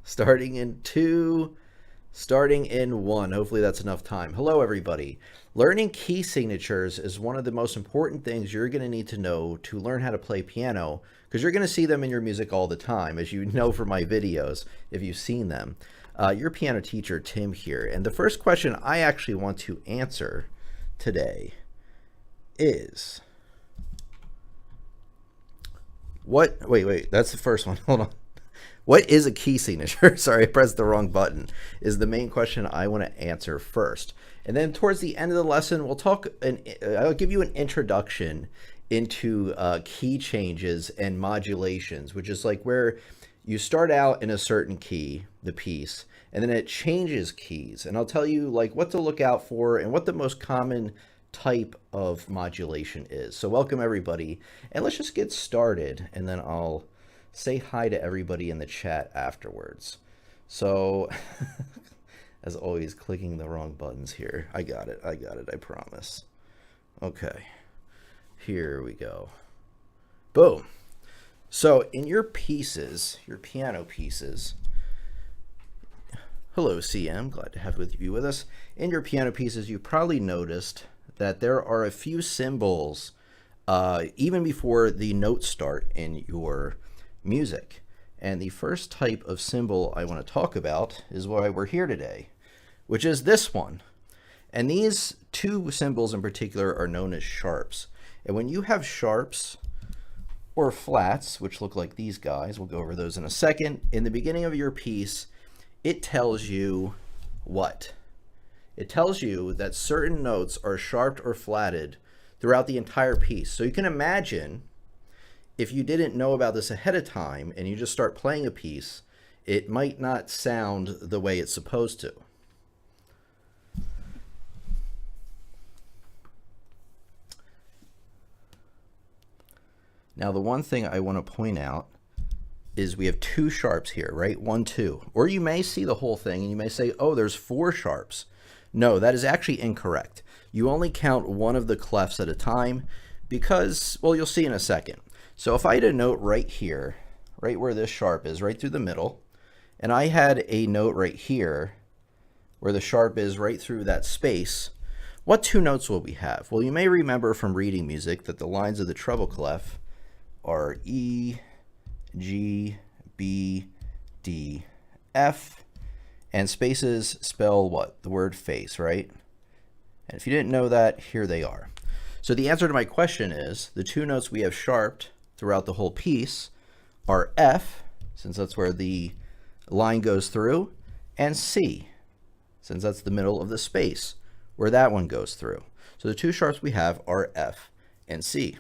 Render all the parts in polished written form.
starting in 2, starting in 1. Hopefully that's enough time. Hello, everybody. Learning key signatures is one of the most important things you're going to need to know to learn how to play piano, because you're going to see them in your music all the time, as you know from my videos, if you've seen them. Your piano teacher, Tim, here. And the first question I actually want to answer today is... Wait, that's the first one. Hold on. What is a key signature? Sorry, I pressed the wrong button. Is the main question I want to answer first. And then towards the end of the lesson, we'll talk, I'll give you an introduction into key changes and modulations, which is like where you start out in a certain key, the piece, and then it changes keys. And I'll tell you like what to look out for and what the most common type of modulation is. So welcome everybody, and let's just get started, and then I'll say hi to everybody in the chat afterwards. So as always, clicking the wrong buttons here. I got it, I promise. Okay, here we go. Boom. So in your pieces, your piano pieces, hello CM, glad to have you with us. In your piano pieces, you probably noticed that there are a few symbols even before the notes start in your music. And the first type of symbol I want to talk about is why we're here today, which is this one. And these two symbols in particular are known as sharps. And when you have sharps or flats, which look like these guys, we'll go over those in a second, in the beginning of your piece, it tells you what? It tells you that certain notes are sharped or flatted throughout the entire piece. So you can imagine if you didn't know about this ahead of time and you just start playing a piece, it might not sound the way it's supposed to. Now, the one thing I want to point out is we have two sharps here, right? 1, 2. Or you may see the whole thing and you may say, oh, there's 4 sharps. No, that is actually incorrect. You only count one of the clefs at a time because, well, you'll see in a second. So if I had a note right here, right where this sharp is, right through the middle, and I had a note right here where the sharp is right through that space, what 2 notes will we have? Well, you may remember from reading music that the lines of the treble clef are E, G, B, D, F, and spaces spell what? The word face, right? And if you didn't know that, here they are. So the answer to my question is the 2 notes we have sharped throughout the whole piece are F, since that's where the line goes through, and C, since that's the middle of the space where that one goes through. So the 2 sharps we have are F and C.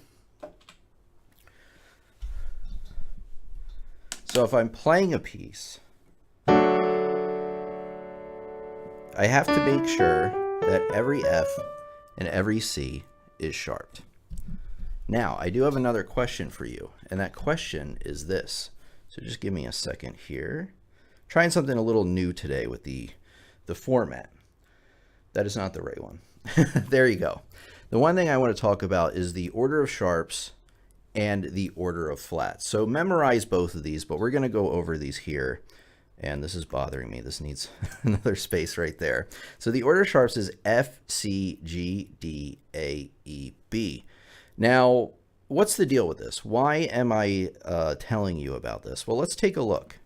So if I'm playing a piece, I have to make sure that every F and every C is sharped. Now, I do have another question for you, and that question is this. So just give me a second here. Trying something a little new today with the format. That is not the right one. There you go. The one thing I want to talk about is the order of sharps and the order of flats. So memorize both of these, but we're going to go over these here. And this is bothering me. This needs another space right there. So the order of sharps is F, C, G, D, A, E, B. Now, what's the deal with this? Why am I telling you about this? Well, let's take a look.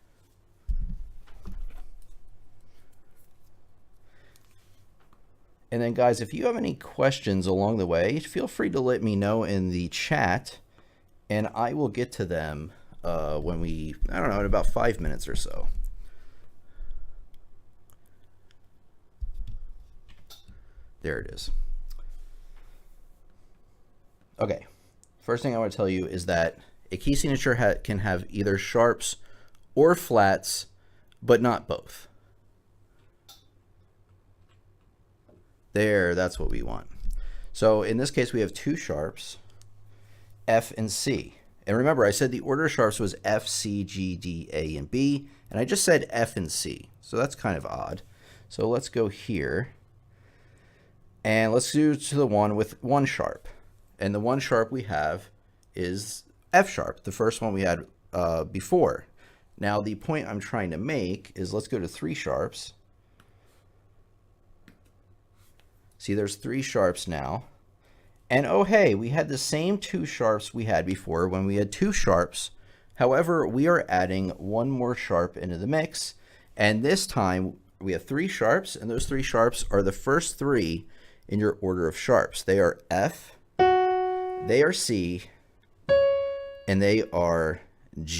And then, guys, if you have any questions along the way, feel free to let me know in the chat, and I will get to them when we, I don't know, in about 5 minutes or so. There it is. Okay, first thing I want to tell you is that a key signature can have either sharps or flats, but not both. There, that's what we want. So in this case, we have 2 sharps, F and C. And remember, I said the order of sharps was F, C, G, D, A, and B, and I just said F and C. So that's kind of odd. So let's go here. And let's do to the one with 1 sharp. And the 1 sharp we have is F sharp, the first one we had before. Now, the point I'm trying to make is let's go to 3 sharps. See, there's 3 sharps now. And oh, hey, we had the same 2 sharps we had before when we had 2 sharps. However, we are adding 1 more sharp into the mix. And this time we have 3 sharps, and those 3 sharps are the first 3 in your order of sharps. They are F, they are C, and they are G.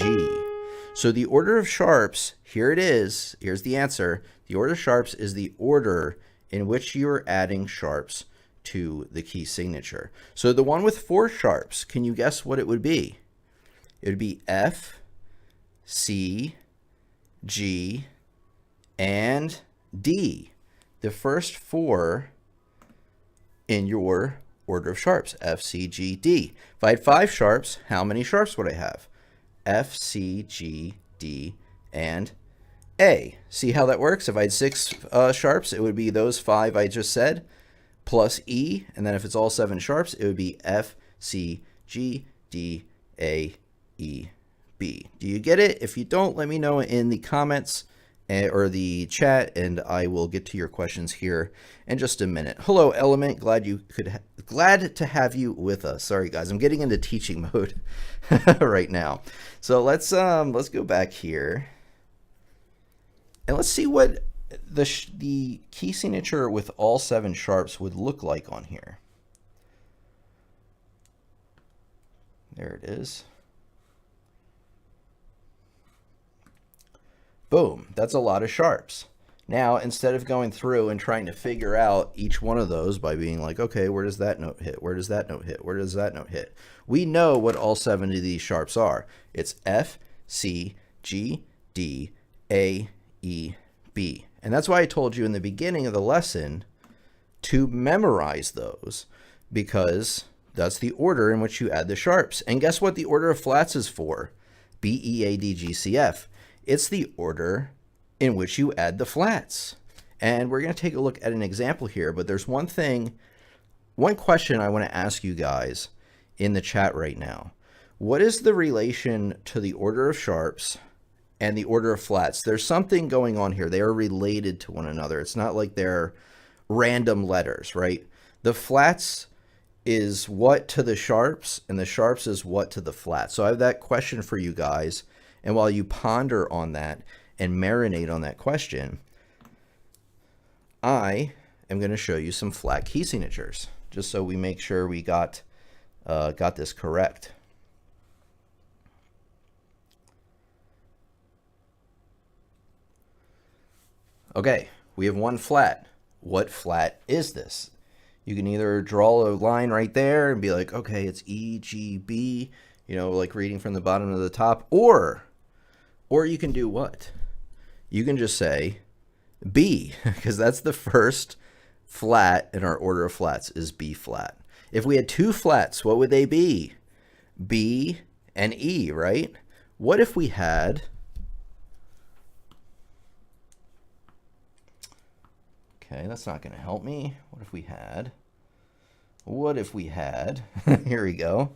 So the order of sharps, here it is. Here's the answer. The order of sharps is the order in which you are adding sharps to the key signature. So the one with 4 sharps, can you guess what it would be? It would be F, C, G, and D. The first 4 in your order of sharps, F, C, G, D. If I had 5 sharps, how many sharps would I have? F, C, G, D, and A. See how that works? If I had 6 sharps, it would be those 5 I just said, plus E, and then if it's all 7 sharps, it would be F, C, G, D, A, E, B. Do you get it? If you don't, let me know in the comments or the chat, and I will get to your questions here in just a minute. Hello, Element. Glad to have you with us. Sorry, guys, I'm getting into teaching mode right now. So let's go back here, and let's see what the key signature with all 7 sharps would look like on here. There it is. Boom, that's a lot of sharps. Now, instead of going through and trying to figure out each one of those by being like, okay, where does that note hit? Where does that note hit? Where does that note hit? We know what all 7 of these sharps are. It's F, C, G, D, A, E, B. And that's why I told you in the beginning of the lesson to memorize those, because that's the order in which you add the sharps. And guess what the order of flats is for? B, E, A, D, G, C, F. It's the order in which you add the flats. And we're going to take a look at an example here, but there's one question I want to ask you guys in the chat right now. What is the relation to the order of sharps and the order of flats? There's something going on here. They are related to one another. It's not like they're random letters, right? The flats is what to the sharps, and the sharps is what to the flats. So I have that question for you guys. And while you ponder on that and marinate on that question, I am going to show you some flat key signatures, just so we make sure we got this correct. Okay, we have one flat. What flat is this? You can either draw a line right there and be like, okay, it's E, G, B, you know, like reading from the bottom to the top, or you can do what? You can just say B, because that's the first flat in our order of flats is B flat. If we had 2 flats, what would they be? B and E, right? What if we had, okay, that's not going to help me. What if we had, here we go.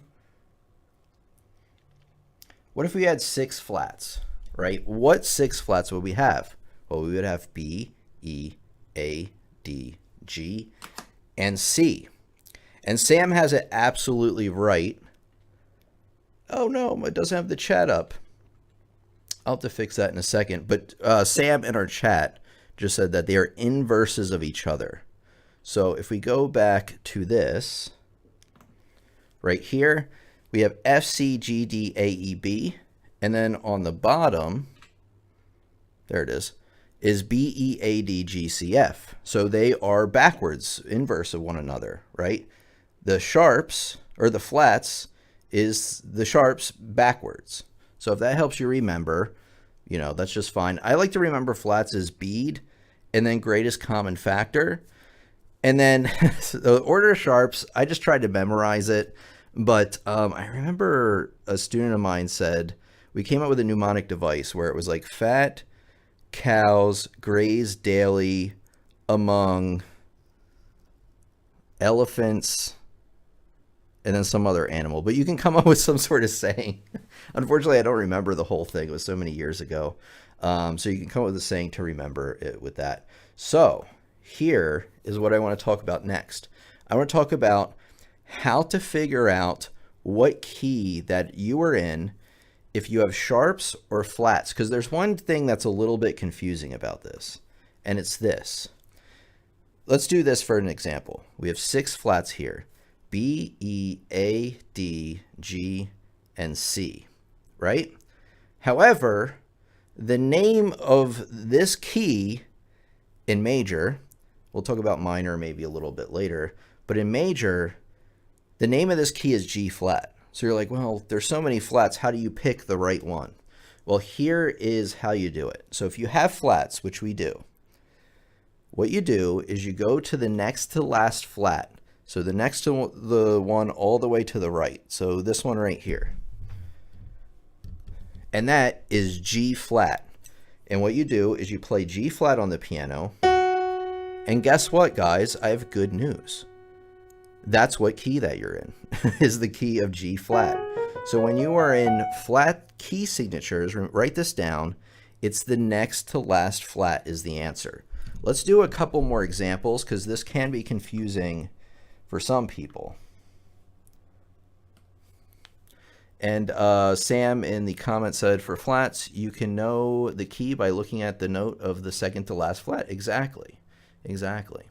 What if we had 6 flats? Right? What 6 flats would we have? Well, we would have B, E, A, D, G, and C. And Sam has it absolutely right. Oh no, it doesn't have the chat up. I'll have to fix that in a second. But Sam in our chat just said that they are inverses of each other. So if we go back to this, right here, we have F, C, G, D, A, E, B. And then on the bottom, there it is B, E, A, D, G, C, F. So they are backwards, inverse of one another, right? The sharps, or the flats, is the sharps backwards. So if that helps you remember, you know, that's just fine. I like to remember flats as bead, and then greatest common factor. And then the order of sharps, I just tried to memorize it. But I remember a student of mine said, we came up with a mnemonic device where it was like fat cows graze daily among elephants and then some other animal. But you can come up with some sort of saying. Unfortunately, I don't remember the whole thing. It was so many years ago. So you can come up with a saying to remember it with that. So here is what I want to talk about next. I want to talk about how to figure out what key that you are in if you have sharps or flats. Because there's one thing that's a little bit confusing about this, and it's this. Let's do this for an example. We have 6 flats here. B, E, A, D, G, and C, right? However, the name of this key in major, we'll talk about minor maybe a little bit later, but in major, the name of this key is G flat. So you're like, well, there's so many flats, how do you pick the right one? Well, here is how you do it. So if you have flats, which we do, what you do is you go to the next to last flat. So the next to the one all the way to the right. So this one right here. And that is G flat. And what you do is you play G flat on the piano. And guess what, guys? I have good news. That's what key that you're in, is the key of G flat. So when you are in flat key signatures, write this down. It's the next to last flat is the answer. Let's do a couple more examples because this can be confusing for some people. And Sam in the comment said, for flats, you can know the key by looking at the note of the second to last flat. Exactly. Exactly.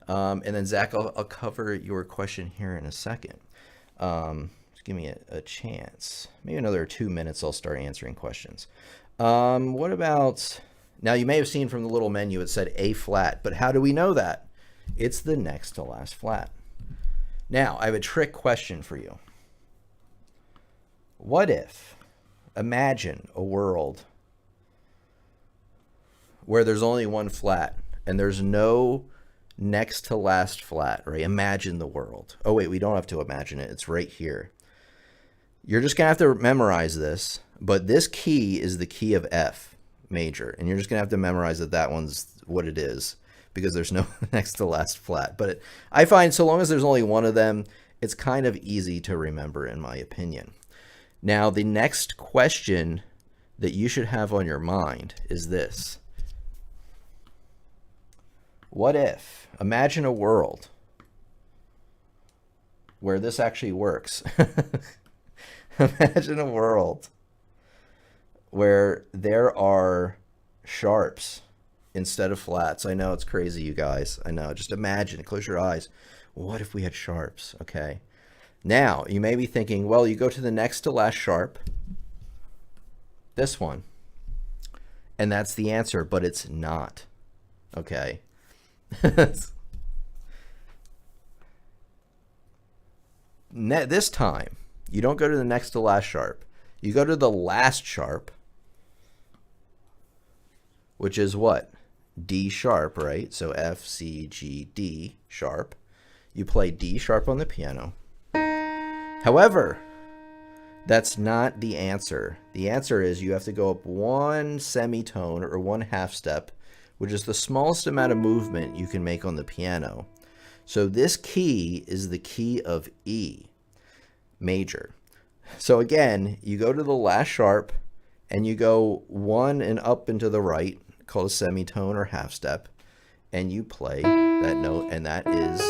And then Zach, I'll cover your question here in a second. Just give me a chance. Maybe another 2 minutes I'll start answering questions. What about, now you may have seen from the little menu it said A flat, but how do we know that? It's the next to last flat. Now, I have a trick question for you. What if, imagine a world where there's only one flat and there's no next to last flat, right? Imagine the world. Oh, wait, we don't have to imagine it. It's right here. You're just going to have to memorize this, but this key is the key of F major, and you're just going to have to memorize that that one's what it is because there's no next to last flat. But I find so long as there's only one of them, it's kind of easy to remember in my opinion. Now, the next question that you should have on your mind is this. What if, imagine a world where this actually works. Imagine a world where there are sharps instead of flats. I know it's crazy, you guys. I know. Just imagine. Close your eyes. What if we had sharps? Okay. Now, you may be thinking, well, you go to the next to last sharp, this one, and that's the answer, but it's not. Okay. This time, you don't go to the next to last sharp. You go to the last sharp, which is what? D sharp, right? So F, C, G, D sharp. You play D sharp on the piano. However, that's not the answer. The answer is you have to go up one semitone or one half step, which is the smallest amount of movement you can make on the piano. So this key is the key of E major. So again, you go to the last sharp and you go one and up and to the right, called a semitone or half step, and you play that note, and that is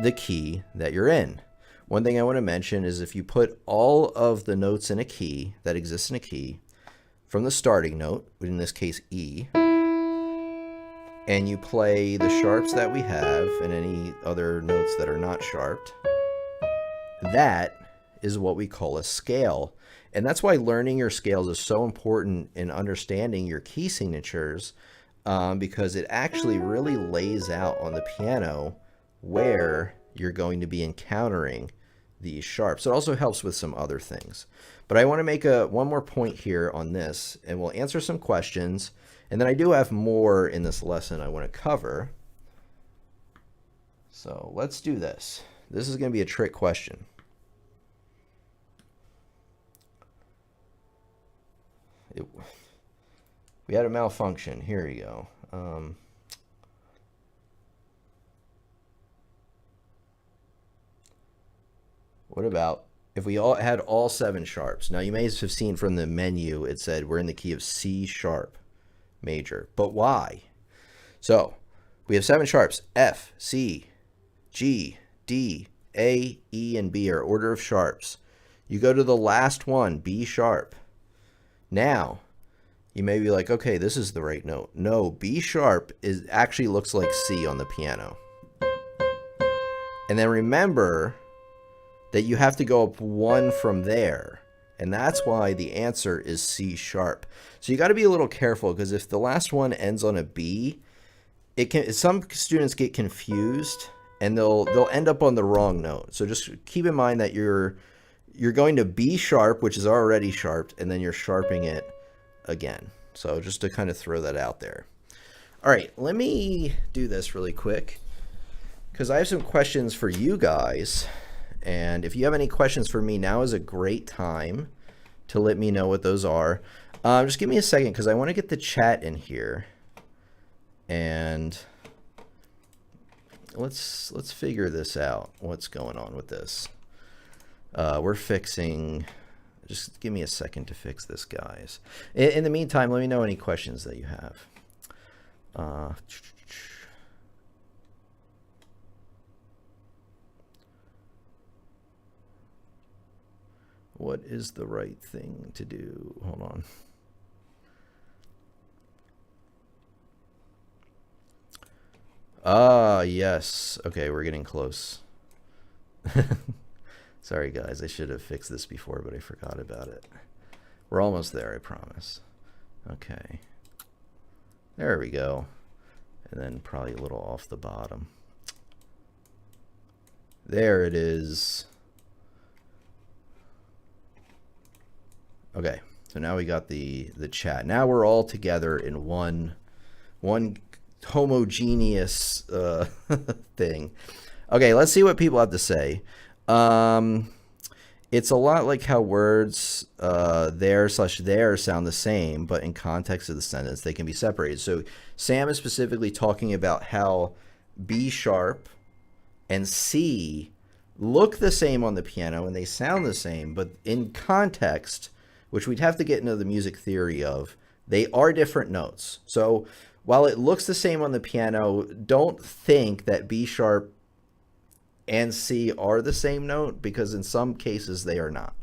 the key that you're in. One thing I want to mention is if you put all of the notes in a key that exists in a key from the starting note, in this case E, and you play the sharps that we have and any other notes that are not sharped, that is what we call a scale. And that's why learning your scales is so important in understanding your key signatures, because it actually really lays out on the piano where you're going to be encountering these sharps. It also helps with some other things. But I want to make one more point here on this, and we'll answer some questions. And then I do have more in this lesson I want to cover. So let's do this. This is going to be a trick question. We had a malfunction. Here you go. What about if we all had all 7 sharps? Now you may have seen from the menu it said we're in the key of C sharp major, but why? So we have 7 sharps: F, C, G, D, A, E, and B are order of sharps. You go to the last one, B sharp. Now you may be like, okay, this is the right note. No, B sharp actually looks like C on the piano. And then remember that you have to go up 1 from there. And that's why the answer is C sharp. So you got to be a little careful, because if the last one ends on a B, some students get confused and they'll end up on the wrong note. So just keep in mind that you're going to B sharp, which is already sharped, and then you're sharpening it again. So just to kind of throw that out there. All right, let me do this really quick, because I have some questions for you guys. And if you have any questions for me, now is a great time to let me know what those are. Just give me a second, because I want to get the chat in here. And let's figure this out. What's going on with this? We're fixing... Just give me a second to fix this, guys. In the meantime, let me know any questions that you have. What is the right thing to do? Hold on. Ah, yes. Okay, we're getting close. Sorry, guys. I should have fixed this before, but I forgot about it. We're almost there, I promise. Okay. There we go. And then probably a little off the bottom. There it is. Okay, so now we got the chat. Now we're all together in one homogeneous thing. Okay, let's see what people have to say. It's a lot like how words there/there sound the same, but in context of the sentence they can be separated. So Sam is specifically talking about how B sharp and C look the same on the piano and they sound the same, but in context, which we'd have to get into the music theory of, they are different notes. So while it looks the same on the piano, don't think that B sharp and C are the same note, because in some cases they are not.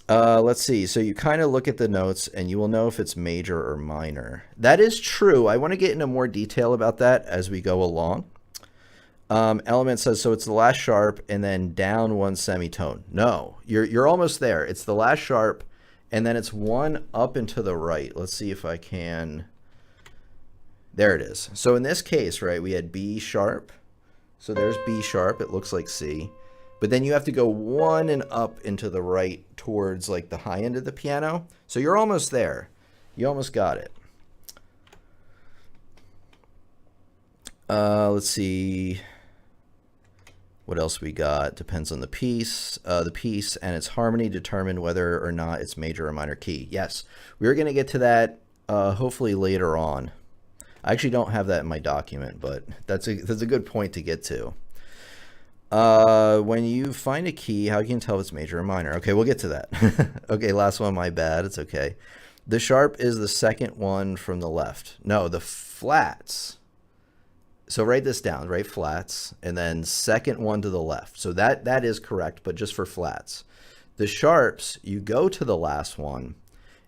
Let's see. So you kind of look at the notes and you will know if it's major or minor. That is true. I want to get into more detail about that as we go along. Element says, so it's the last sharp and then down 1 semitone. No, you're almost there. It's the last sharp and then it's 1 up and to the right. Let's see if I can. There it is. So in this case, right, we had B sharp. So there's B sharp. It looks like C. But then you have to go 1 and up into the right towards like the high end of the piano. So you're almost there. You almost got it. Let's see. What else we got? Depends on the piece. The piece and its harmony determine whether or not it's major or minor key. Yes, we're going to get to that hopefully later on. I actually don't have that in my document, but that's a good point to get to. When you find a key, how can you tell if it's major or minor? Okay, we'll get to that. Okay, last one, my bad. It's okay. The sharp is the second one from the left. No, the flats. So write this down, right? Flats, and then second one to the left. So that is correct, but just for flats. The sharps, you go to the last one,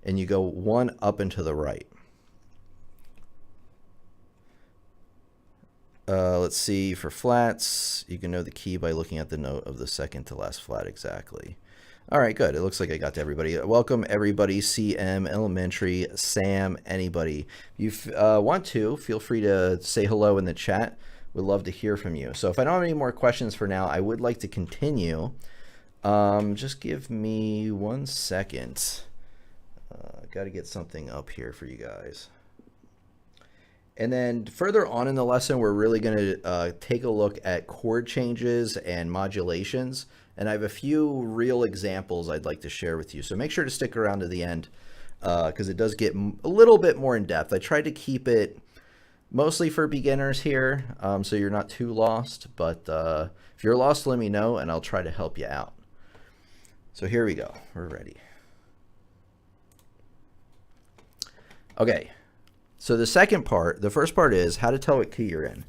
and you go 1 up and to the right. Let's see, for flats, you can know the key by looking at the note of the second to last flat exactly. All right, good. It looks like I got to everybody. Welcome, everybody. CM, Elementary, Sam, anybody. If you want to, feel free to say hello in the chat. We'd love to hear from you. So if I don't have any more questions for now, I would like to continue. Just give me 1 second. Got to get something up here for you guys. And then further on in the lesson, we're really going to take a look at chord changes and modulations. And I have a few real examples I'd like to share with you. So make sure to stick around to the end because it does get a little bit more in depth. I tried to keep it mostly for beginners here, so you're not too lost. But if you're lost, let me know, and I'll try to help you out. So here we go. We're ready. Okay. So the second part, the first part is how to tell what key you're in,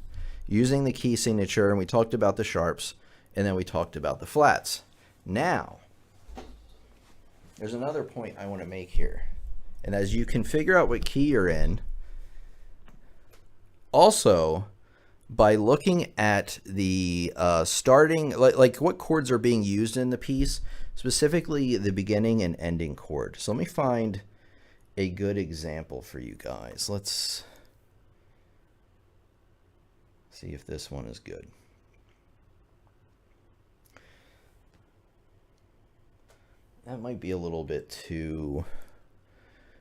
using the key signature, and we talked about the sharps, and then we talked about the flats. Now, there's another point I want to make here, and as you can figure out what key you're in, also by looking at the starting, like what chords are being used in the piece, specifically the beginning and ending chord. So let me find a good example for you guys. Let's see if this one is good. That might be a little bit too,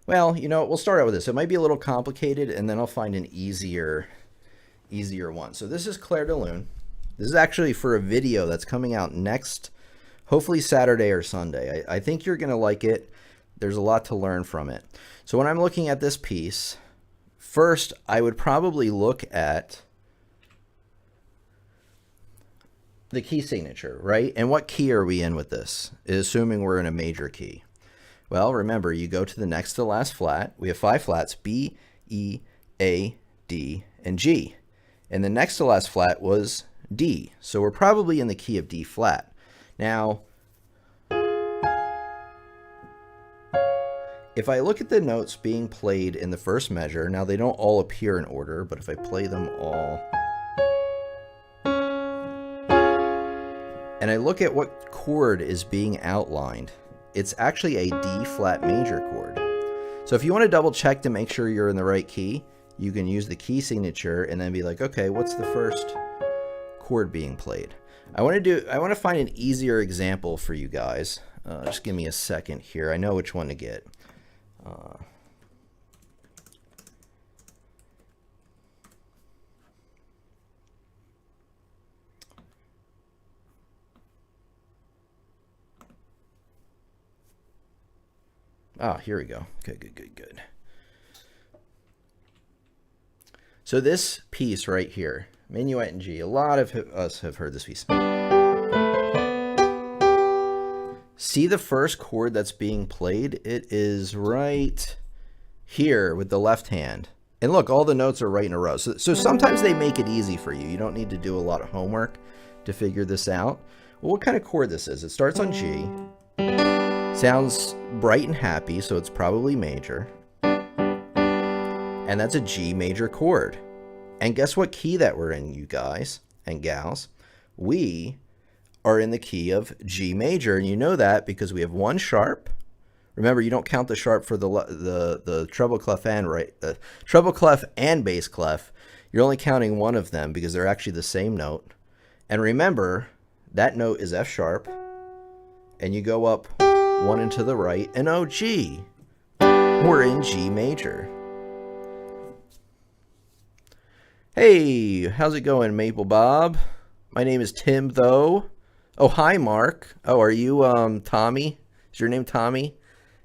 well, you know, we'll start out with this. It might be a little complicated, and then I'll find an easier one. So this is Clair de Lune. This is actually for a video that's coming out next, hopefully Saturday or Sunday. I think you're going to like it. There's a lot to learn from it. So when I'm looking at this piece, first I would probably look at the key signature, right? And what key are we in with this? Assuming we're in a major key. Well, remember, you go to the next to the last flat. We have 5 flats, B, E, A, D, and G. And the next to last flat was D. So we're probably in the key of D flat. Now, if I look at the notes being played in the first measure, now they don't all appear in order, but if I play them all, and I look at what chord is being outlined, it's actually a D flat major chord. So if you want to double check to make sure you're in the right key, you can use the key signature and then be like, okay, what's the first chord being played? I want to find an easier example for you guys. Just give me a second here. I know which one to get. Here we go. Okay, good. So this piece right here, Minuet in G, a lot of us have heard this piece. See the first chord that's being played? It is right here with the left hand. And look, all the notes are right in a row. So sometimes they make it easy for you. You don't need to do a lot of homework to figure this out. Well, what kind of chord this is? It starts on G. Sounds bright and happy, so it's probably major. And that's a G major chord. And guess what key that we're in, you guys and gals? We are in the key of G major, and you know that because we have 1 sharp. Remember, you don't count the sharp for the treble clef and treble clef and bass clef. You're only counting one of them because they're actually the same note. And remember, that note is F sharp, and you go up 1 and to the right, and oh, G. We're in G major. Hey, how's it going, Maple Bob? My name is Tim, though. Oh, hi, Mark. Oh, are you Tommy? Is your name Tommy?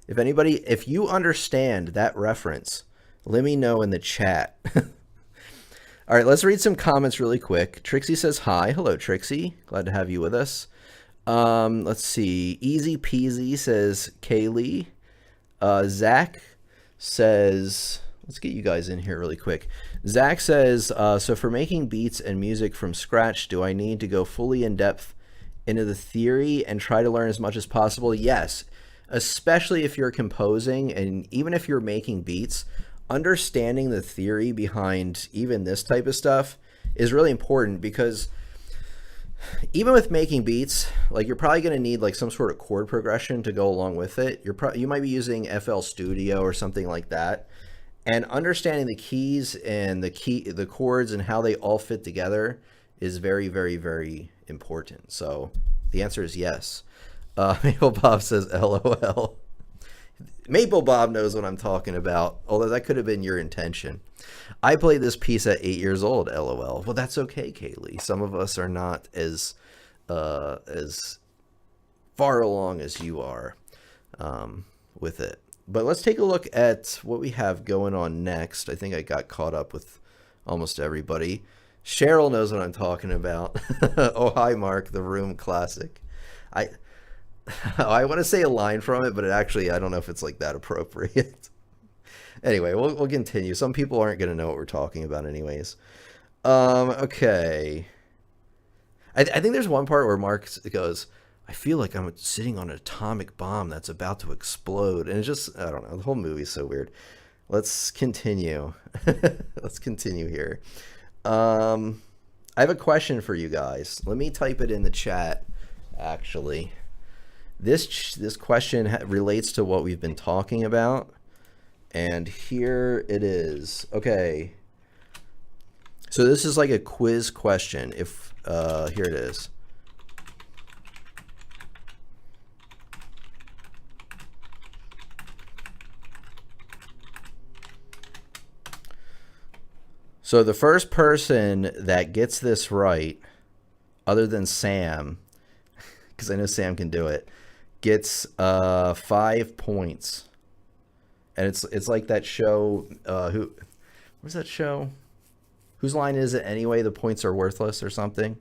If you understand that reference, let me know in the chat. All right, let's read some comments really quick. Trixie says hi. Hello, Trixie. Glad to have you with us. Let's see. Easy Peasy says Kaylee. Zach says, let's get you guys in here really quick. Zach says, so for making beats and music from scratch, do I need to go fully in depth into the theory and try to learn as much as possible? Yes, especially if you're composing, and even if you're making beats, understanding the theory behind even this type of stuff is really important, because even with making beats, like, you're probably going to need like some sort of chord progression to go along with it. You might be using FL Studio or something like that, and understanding the keys and the chords and how they all fit together is very, very, very important. So the answer is yes. Maple Bob says LOL. Maple Bob knows what I'm talking about, although that could have been your intention. I played this piece at 8 years old, LOL. Well, that's okay, Kaylee. Some of us are not as far along as you are with it. But let's take a look at what we have going on next. I think I got caught up with almost everybody. Cheryl knows what I'm talking about. Oh, hi, Mark, the Room classic. I I want to say a line from it, but it actually, I don't know if it's like that appropriate. Anyway, we'll continue. Some people aren't going to know what we're talking about anyways. Okay. I think there's one part where Mark goes, I feel like I'm sitting on an atomic bomb that's about to explode. And it's just, I don't know, the whole movie's so weird. Let's continue. Let's continue here. I have a question for you guys. Let me type it in the chat, actually. This question relates to what we've been talking about. And here it is. Okay. So this is like a quiz question. If here it is. So the first person that gets this right, other than Sam, because I know Sam can do it, gets 5 points. And it's like that show. What's that show? Whose line is it anyway? The points are worthless or something.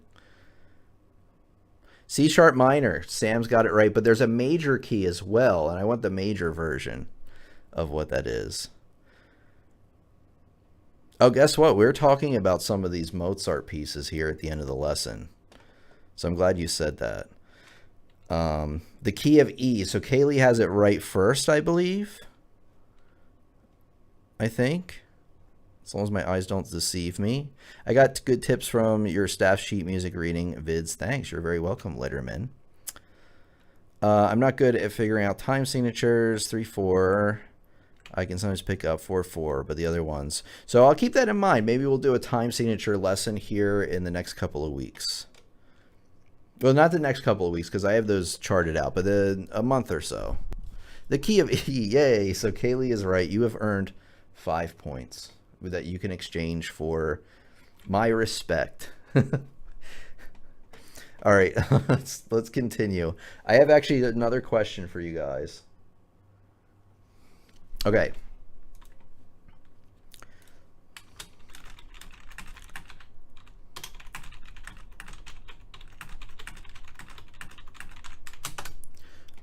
C sharp minor. Sam's got it right, but there's a major key as well, and I want the major version of what that is. Oh, guess what? We're talking about some of these Mozart pieces here at the end of the lesson. So I'm glad you said that. The key of E. So Kaylee has it right first, I believe. I think. As long as my eyes don't deceive me. I got good tips from your staff sheet music reading vids. Thanks. You're very welcome, Letterman. I'm not good at figuring out time signatures. 3/4. I can sometimes pick up 4/4, but the other ones. So I'll keep that in mind. Maybe we'll do a time signature lesson here in the next couple of weeks. Well, not the next couple of weeks because I have those charted out, but a month or so. The key of E, yay. So Kaylee is right. You have earned 5 points that you can exchange for my respect. All right, let's continue. I have actually another question for you guys. Okay.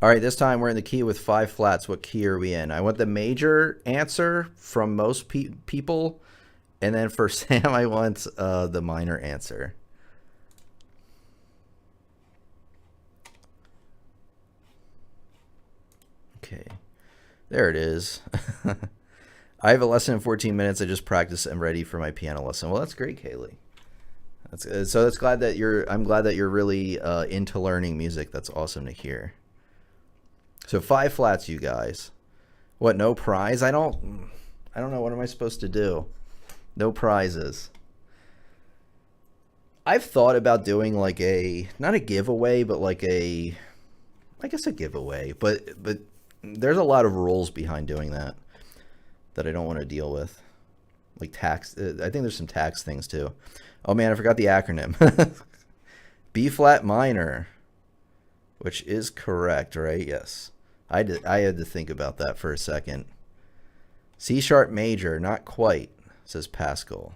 All right, this time we're in the key with 5 flats. What key are we in? I want the major answer from most people, and then for Sam, I want the minor answer. Okay, there it is. I have a lesson in 14 minutes. I just practiced and ready for my piano lesson. Well, that's great, Kaylee. I'm glad that you're really into learning music. That's awesome to hear. So 5 flats, you guys. What, no prize? I don't know. What am I supposed to do? No prizes. I've thought about doing like not a giveaway, but like I guess a giveaway. But there's a lot of rules behind doing that I don't want to deal with. Like tax. I think there's some tax things too. Oh man, I forgot the acronym. B flat minor, which is correct, right? Yes. I had to think about that for a second. C sharp major, not quite, says Pascal.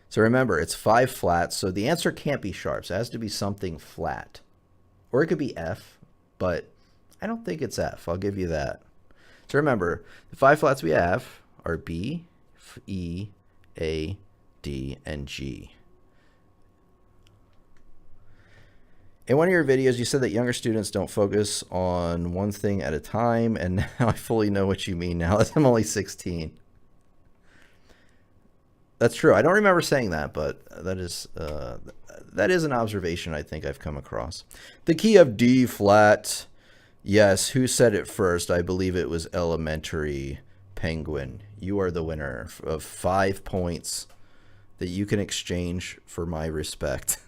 So remember, it's 5 flats, so the answer can't be sharps. It has to be something flat. Or it could be F, but I don't think it's F. I'll give you that. So remember, the 5 flats we have are B, E, A, D, and G. In one of your videos, you said that younger students don't focus on one thing at a time, and now I fully know what you mean now that I'm only 16. That's true. I don't remember saying that, but that is an observation I think I've come across. The key of D flat. Yes, who said it first? I believe it was Elementary Penguin. You are the winner of 5 points that you can exchange for my respect.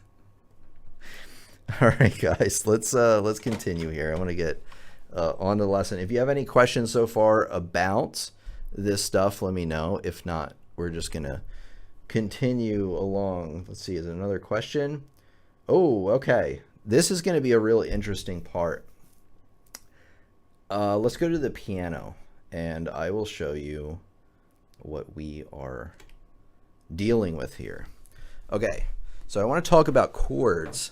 All right, guys, let's continue here. I want to get on the lesson. If you have any questions so far about this stuff, let me know. If not, we're just going to continue along. Let's see, is there another question? Oh, okay. This is going to be a really interesting part. Let's go to the piano, and I will show you what we are dealing with here. Okay, so I want to talk about chords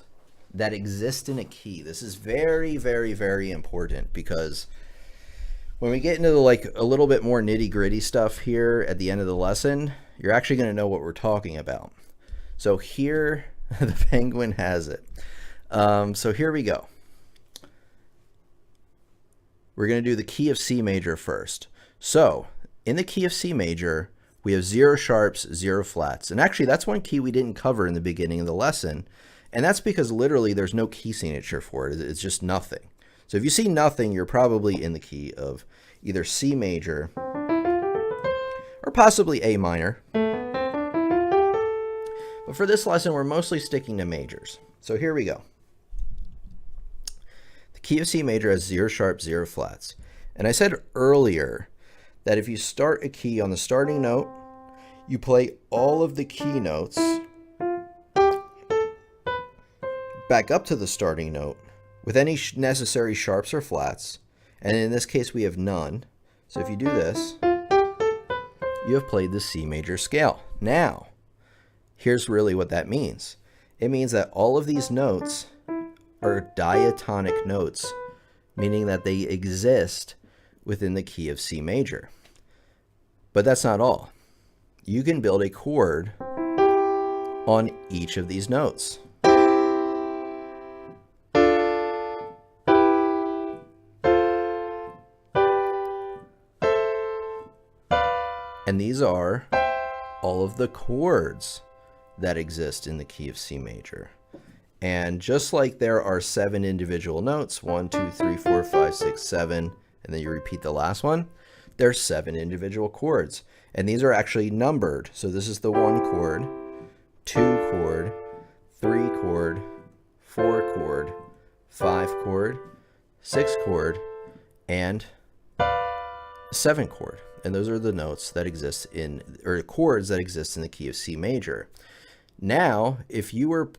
that exist in a key. This is very, very, very important because when we get into a little bit more nitty-gritty stuff here at the end of the lesson, you're actually going to know what we're talking about. So here, the penguin has it. So here we go. We're going to do the key of C major first. So in the key of C major, we have 0 sharps, 0 flats. And actually, that's one key we didn't cover in the beginning of the lesson. And that's because literally there's no key signature for it. It's just nothing. So if you see nothing, you're probably in the key of either C major or possibly A minor. But for this lesson, we're mostly sticking to majors. So here we go. The key of C major has 0 sharps, 0 flats. And I said earlier that if you start a key on the starting note, you play all of the key notes back up to the starting note with any necessary sharps or flats. And in this case, we have none. So if you do this, you have played the C major scale. Now, here's really what that means. It means that all of these notes are diatonic notes, meaning that they exist within the key of C major. But that's not all. You can build a chord on each of these notes. And these are all of the chords that exist in the key of C major. And just like there are 7 individual notes, 1, 2, 3, 4, 5, 6, 7, and then you repeat the last one, there's 7 individual chords. And these are actually numbered. So this is the 1 chord, 2 chord, 3 chord, 4 chord, 5 chord, 6 chord, and 7 chord. And those are the notes that exist in, or chords that exist in the key of C major. Now, if you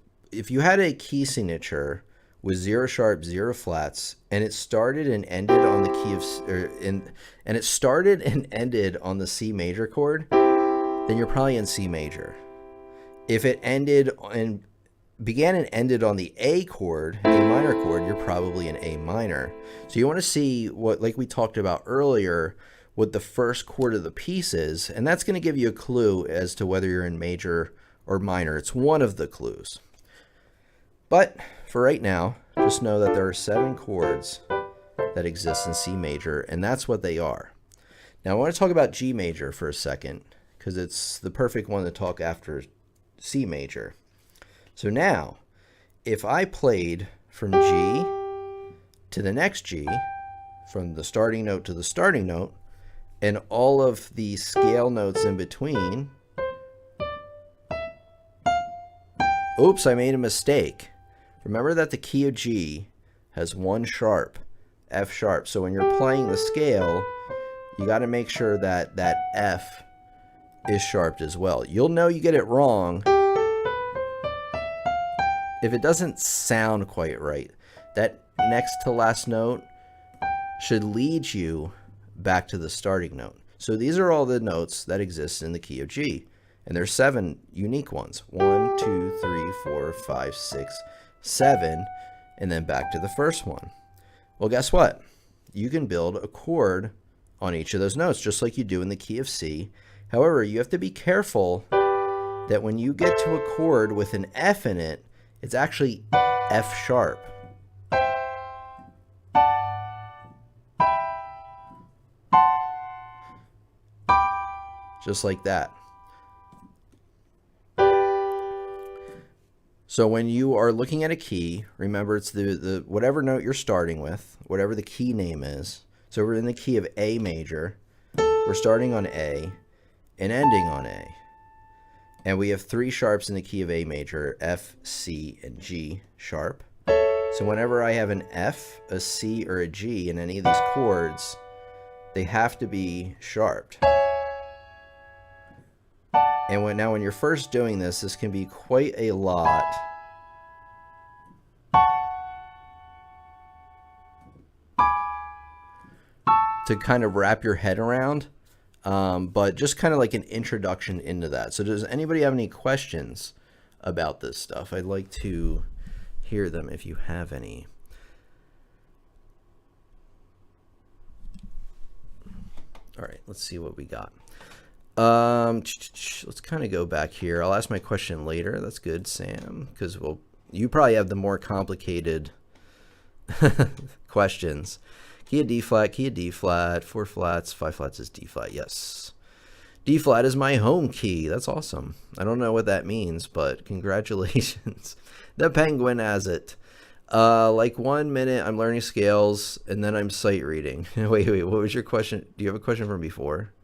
had a key signature with 0 sharp, 0 flats, and it started and ended on the key of, and it started and ended on the C major chord, then you're probably in C major. If it ended and began and ended on the A chord, A minor chord, you're probably in A minor. So you want to see what, like we talked about earlier, what the first chord of the piece is, and that's going to give you a clue as to whether you're in major or minor. It's one of the clues. But for right now, just know that there are 7 chords that exist in C major, and that's what they are. Now I want to talk about G major for a second, because it's the perfect one to talk after C major. So now, if I played from G to the next G, from the starting note to the starting note, and all of the scale notes in between, oops, I made a mistake. Remember that the key of G has 1 sharp, F sharp. So when you're playing the scale, you got to make sure that that F is sharped as well. You'll know you get it wrong if it doesn't sound quite right. That next to last note should lead you back to the starting note. So these are all the notes that exist in the key of G. And there's 7 unique ones. 1, 2, 3, 4, 5, 6, 7, and then back to the first one. Well, guess what? You can build a chord on each of those notes, just like you do in the key of C. However, you have to be careful that when you get to a chord with an F in it, it's actually F sharp. Just like that. So when you are looking at a key, remember it's the whatever note you're starting with, whatever the key name is. So we're in the key of A major. We're starting on A and ending on A. And we have 3 sharps in the key of A major, F, C, and G sharp. So whenever I have an F, a C, or a G in any of these chords, they have to be sharped. And when you're first doing this, this can be quite a lot. To kind of wrap your head around. But just kind of like an introduction into that. So does anybody have any questions about this stuff? I'd like to hear them if you have any. All right, let's see what we got. Let's kind of go back here. I'll ask my question later. That's good, Sam, because you probably have the more complicated questions. Key of D flat, key of D flat, 4 flats, 5 flats is D flat. Yes. D flat is my home key. That's awesome. I don't know what that means, but congratulations. The penguin has it. Like 1 minute, I'm learning scales, and then I'm sight reading. Wait, what was your question? Do you have a question from before?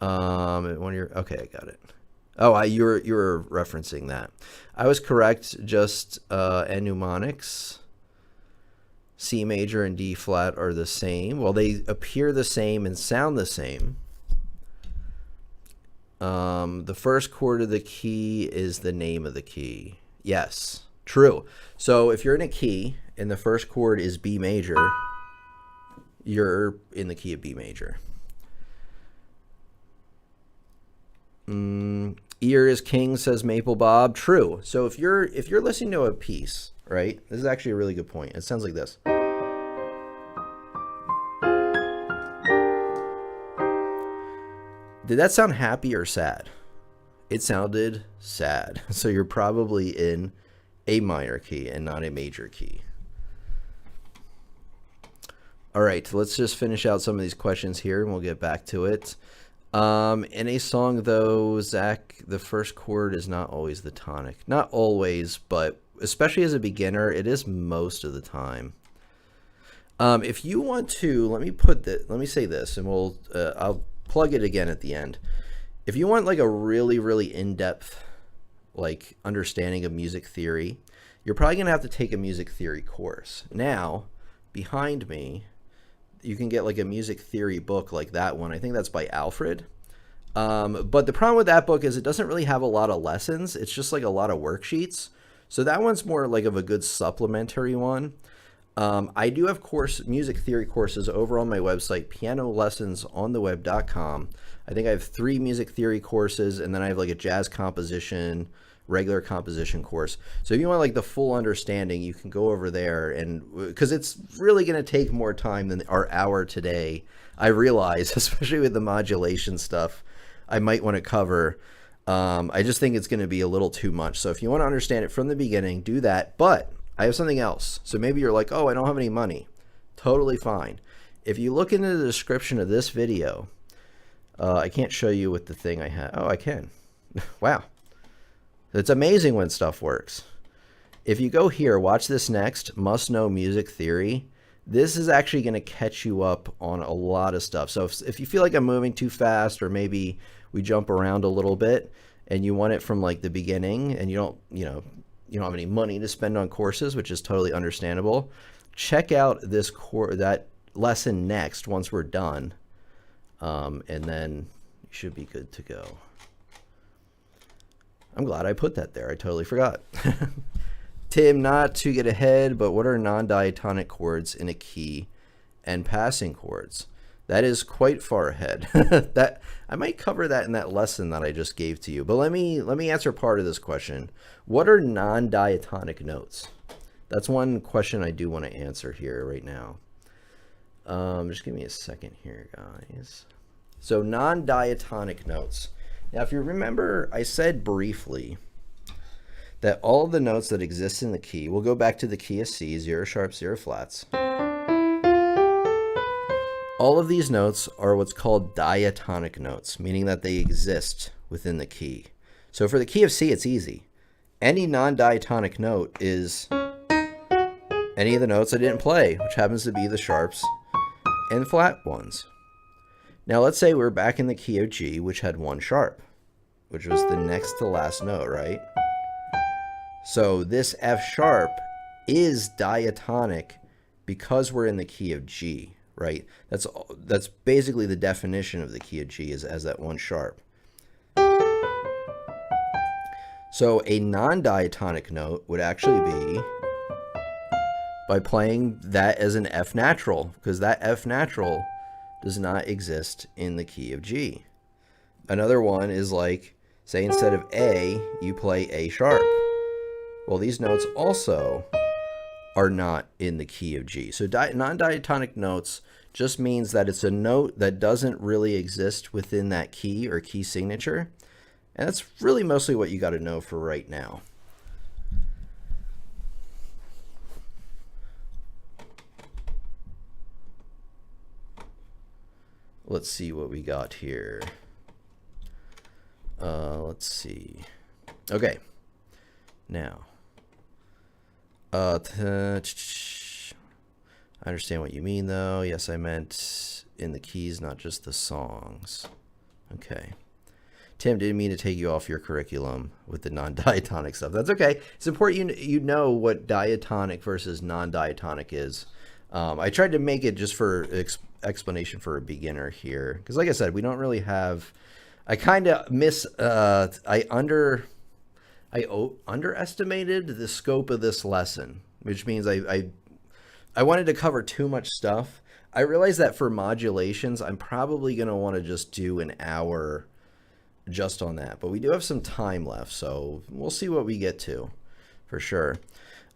Okay, I got it. Oh, you were referencing that. I was correct. Just and mnemonics. C major and D flat are the same. Well, they appear the same and sound the same. The first chord of the key is the name of the key. Yes, true. So if you're in a key and the first chord is B major, you're in the key of B major. Ear is king, says Maple Bob. True. So if you're listening to a piece, right? This is actually a really good point. It sounds like this. Did that sound happy or sad? It sounded sad. So you're probably in a minor key and not a major key. All right, let's just finish out some of these questions here and we'll get back to it. In a song, though, Zach, the first chord is not always the tonic. Not always, but especially as a beginner, it is most of the time. If you want to, let me say this, and I'll plug it again at the end. If you want like a really, really in-depth like understanding of music theory, you're probably gonna have to take a music theory course. Now, behind me, you can get like a music theory book like that one. I think that's by Alfred. But the problem with that book is it doesn't really have a lot of lessons. It's just like a lot of worksheets. So that one's more like of a good supplementary one. I do have music theory courses over on my website, pianolessonsontheweb.com. I think I have 3 music theory courses, and then I have like a jazz composition, regular composition course. So if you want like the full understanding, you can go over there, and because it's really going to take more time than our hour today. I realize, especially with the modulation stuff, I might want to cover. I just think it's going to be a little too much. So if you want to understand it from the beginning, do that. But I have something else. So maybe you're like, oh, I don't have any money. Totally fine. If you look into the description of this video, I can't show you with the thing I have. Oh, I can. Wow. It's amazing when stuff works. If you go here, watch this next, must know music theory. This is actually going to catch you up on a lot of stuff. So if you feel like I'm moving too fast, or maybe we jump around a little bit and you want it from like the beginning, and you don't have any money to spend on courses, which is totally understandable, check out that lesson next once we're done. And then you should be good to go. I'm glad I put that there. I totally forgot. Tim, not to get ahead, but what are non-diatonic chords in a key and passing chords? That is quite far ahead. That I might cover that in that lesson that I just gave to you. But let me answer part of this question. What are non-diatonic notes? That's one question I do want to answer here right now. Just give me a second here, guys. So non-diatonic notes. Now, if you remember, I said briefly that all the notes that exist in the key, we'll go back to the key of C, 0 sharps, 0 flats. All of these notes are what's called diatonic notes, meaning that they exist within the key. So for the key of C, it's easy. Any non-diatonic note is any of the notes I didn't play, which happens to be the sharps and flat ones. Now let's say we're back in the key of G, which had 1 sharp, which was the next to last note, right? So this F sharp is diatonic because we're in the key of G, right? That's basically the definition of the key of G, is as that 1 sharp. So a non-diatonic note would actually be by playing that as an F natural, because that F natural does not exist in the key of G. Another one is like, say instead of A, you play A sharp. Well, these notes also are not in the key of G. So non-diatonic notes just means that it's a note that doesn't really exist within that key or key signature. And that's really mostly what you got to know for right now. Let's see what we got here. Let's see. Okay. Now. I understand what you mean, though. Yes, I meant in the keys, not just the songs. Okay. Tim, didn't mean to take you off your curriculum with the non-diatonic stuff. That's okay. It's important you know what diatonic versus non-diatonic is. I tried to make it just for explanation for a beginner here, because like I said, we don't really have. I kind of I underestimated the scope of this lesson, which means I wanted to cover too much stuff. I realized that for modulations, I'm probably going to want to just do an hour just on that, but we do have some time left, so we'll see what we get to for sure.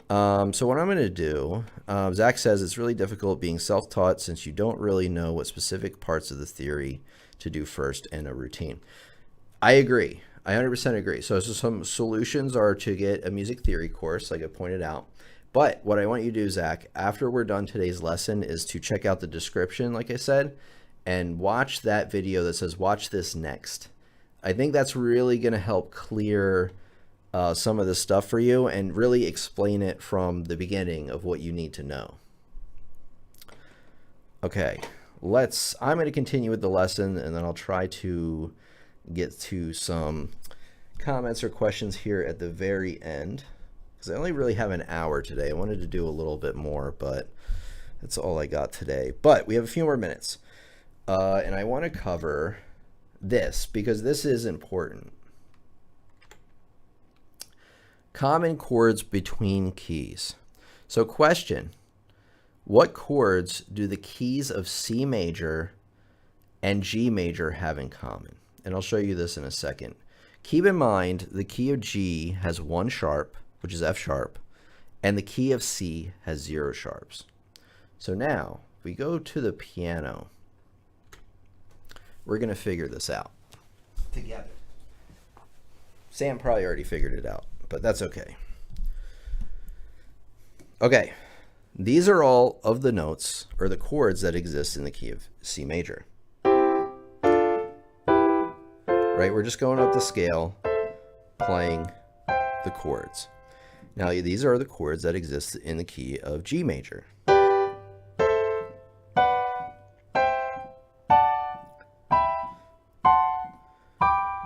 So what I'm going to do, Zach says it's really difficult being self-taught since you don't really know what specific parts of the theory to do first in a routine. I agree. I 100% agree. So some solutions are to get a music theory course, like I pointed out. But what I want you to do, Zach, after we're done today's lesson, is to check out the description, like I said, and watch that video that says, watch this next. I think that's really going to help clear some of this stuff for you and really explain it from the beginning of what you need to know. Okay, I'm going to continue with the lesson, and then I'll try to get to some comments or questions here at the very end, because I only really have an hour today. I wanted to do a little bit more, but that's all I got today. But we have a few more minutes, and I want to cover this because this is important. Common chords between keys. So question, what chords do the keys of C major and G major have in common? And I'll show you this in a second. Keep in mind the key of G has 1 sharp, which is F sharp, and the key of C has 0 sharps. So now, if we go to the piano, we're going to figure this out together. Sam probably already figured it out, but that's okay. Okay, these are all of the notes or the chords that exist in the key of C major. Right, we're just going up the scale, playing the chords. Now, these are the chords that exist in the key of G major.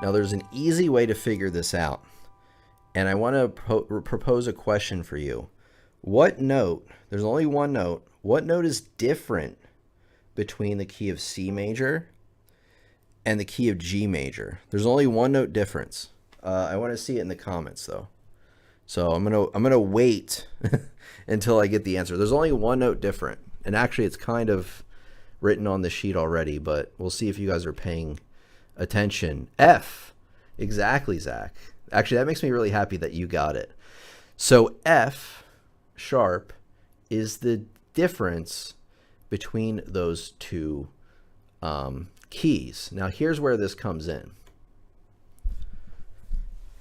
Now, there's an easy way to figure this out, and I want to propose a question for you. What note, there's only one note, what note is different between the key of C major and the key of G major? There's only one note difference. I want to see it in the comments though. So I'm gonna wait until I get the answer. There's only one note different, and actually it's kind of written on the sheet already, but we'll see if you guys are paying attention. F, exactly, Zach. Actually, that makes me really happy that you got it. So F sharp is the difference between those two keys. Now here's where this comes in,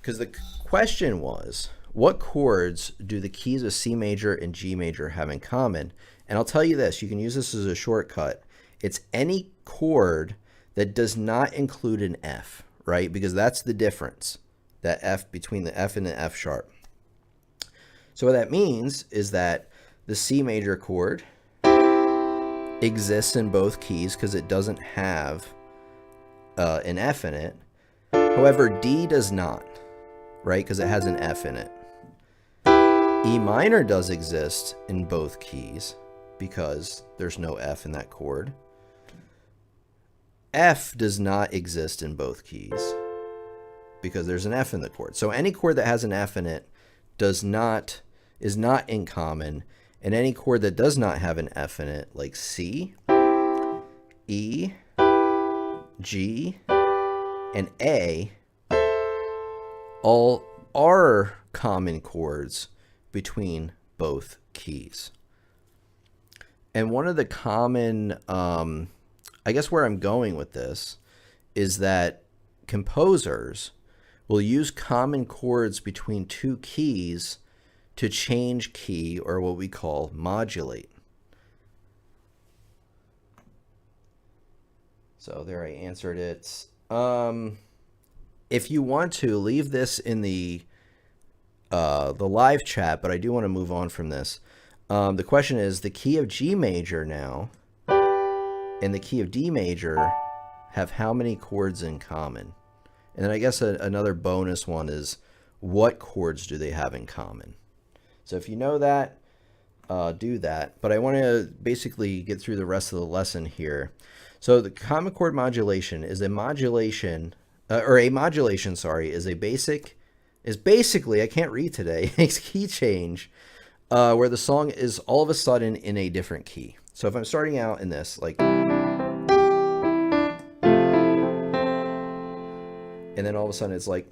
because the question was, what chords do the keys of C major and G major have in common? And I'll tell you this, you can use this as a shortcut. It's any chord that does not include an F, right? Because that's the difference, that F between the F and the F sharp. So what that means is that the C major chord exists in both keys because it doesn't have an F in it. However, D does not, right? Because it has an F in it. E minor does exist in both keys because there's no F in that chord. F does not exist in both keys because there's an F in the chord. So any chord that has an F in it is not in common, and any chord that does not have an F in it, like C, E, G, and A all are common chords between both keys. And one of the common, I guess where I'm going with this is that composers will use common chords between two keys to change key, or what we call modulate. So there, I answered it. If you want to, leave this in the live chat, but I do want to move on from this. The question is, the key of G major now and the key of D major have how many chords in common? And then I guess another bonus one is, what chords do they have in common? So if you know that, do that. But I want to basically get through the rest of the lesson here. So the common chord modulation is a modulation, is basically, I can't read today, a key change where the song is all of a sudden in a different key. So if I'm starting out in this, like, and then all of a sudden it's like,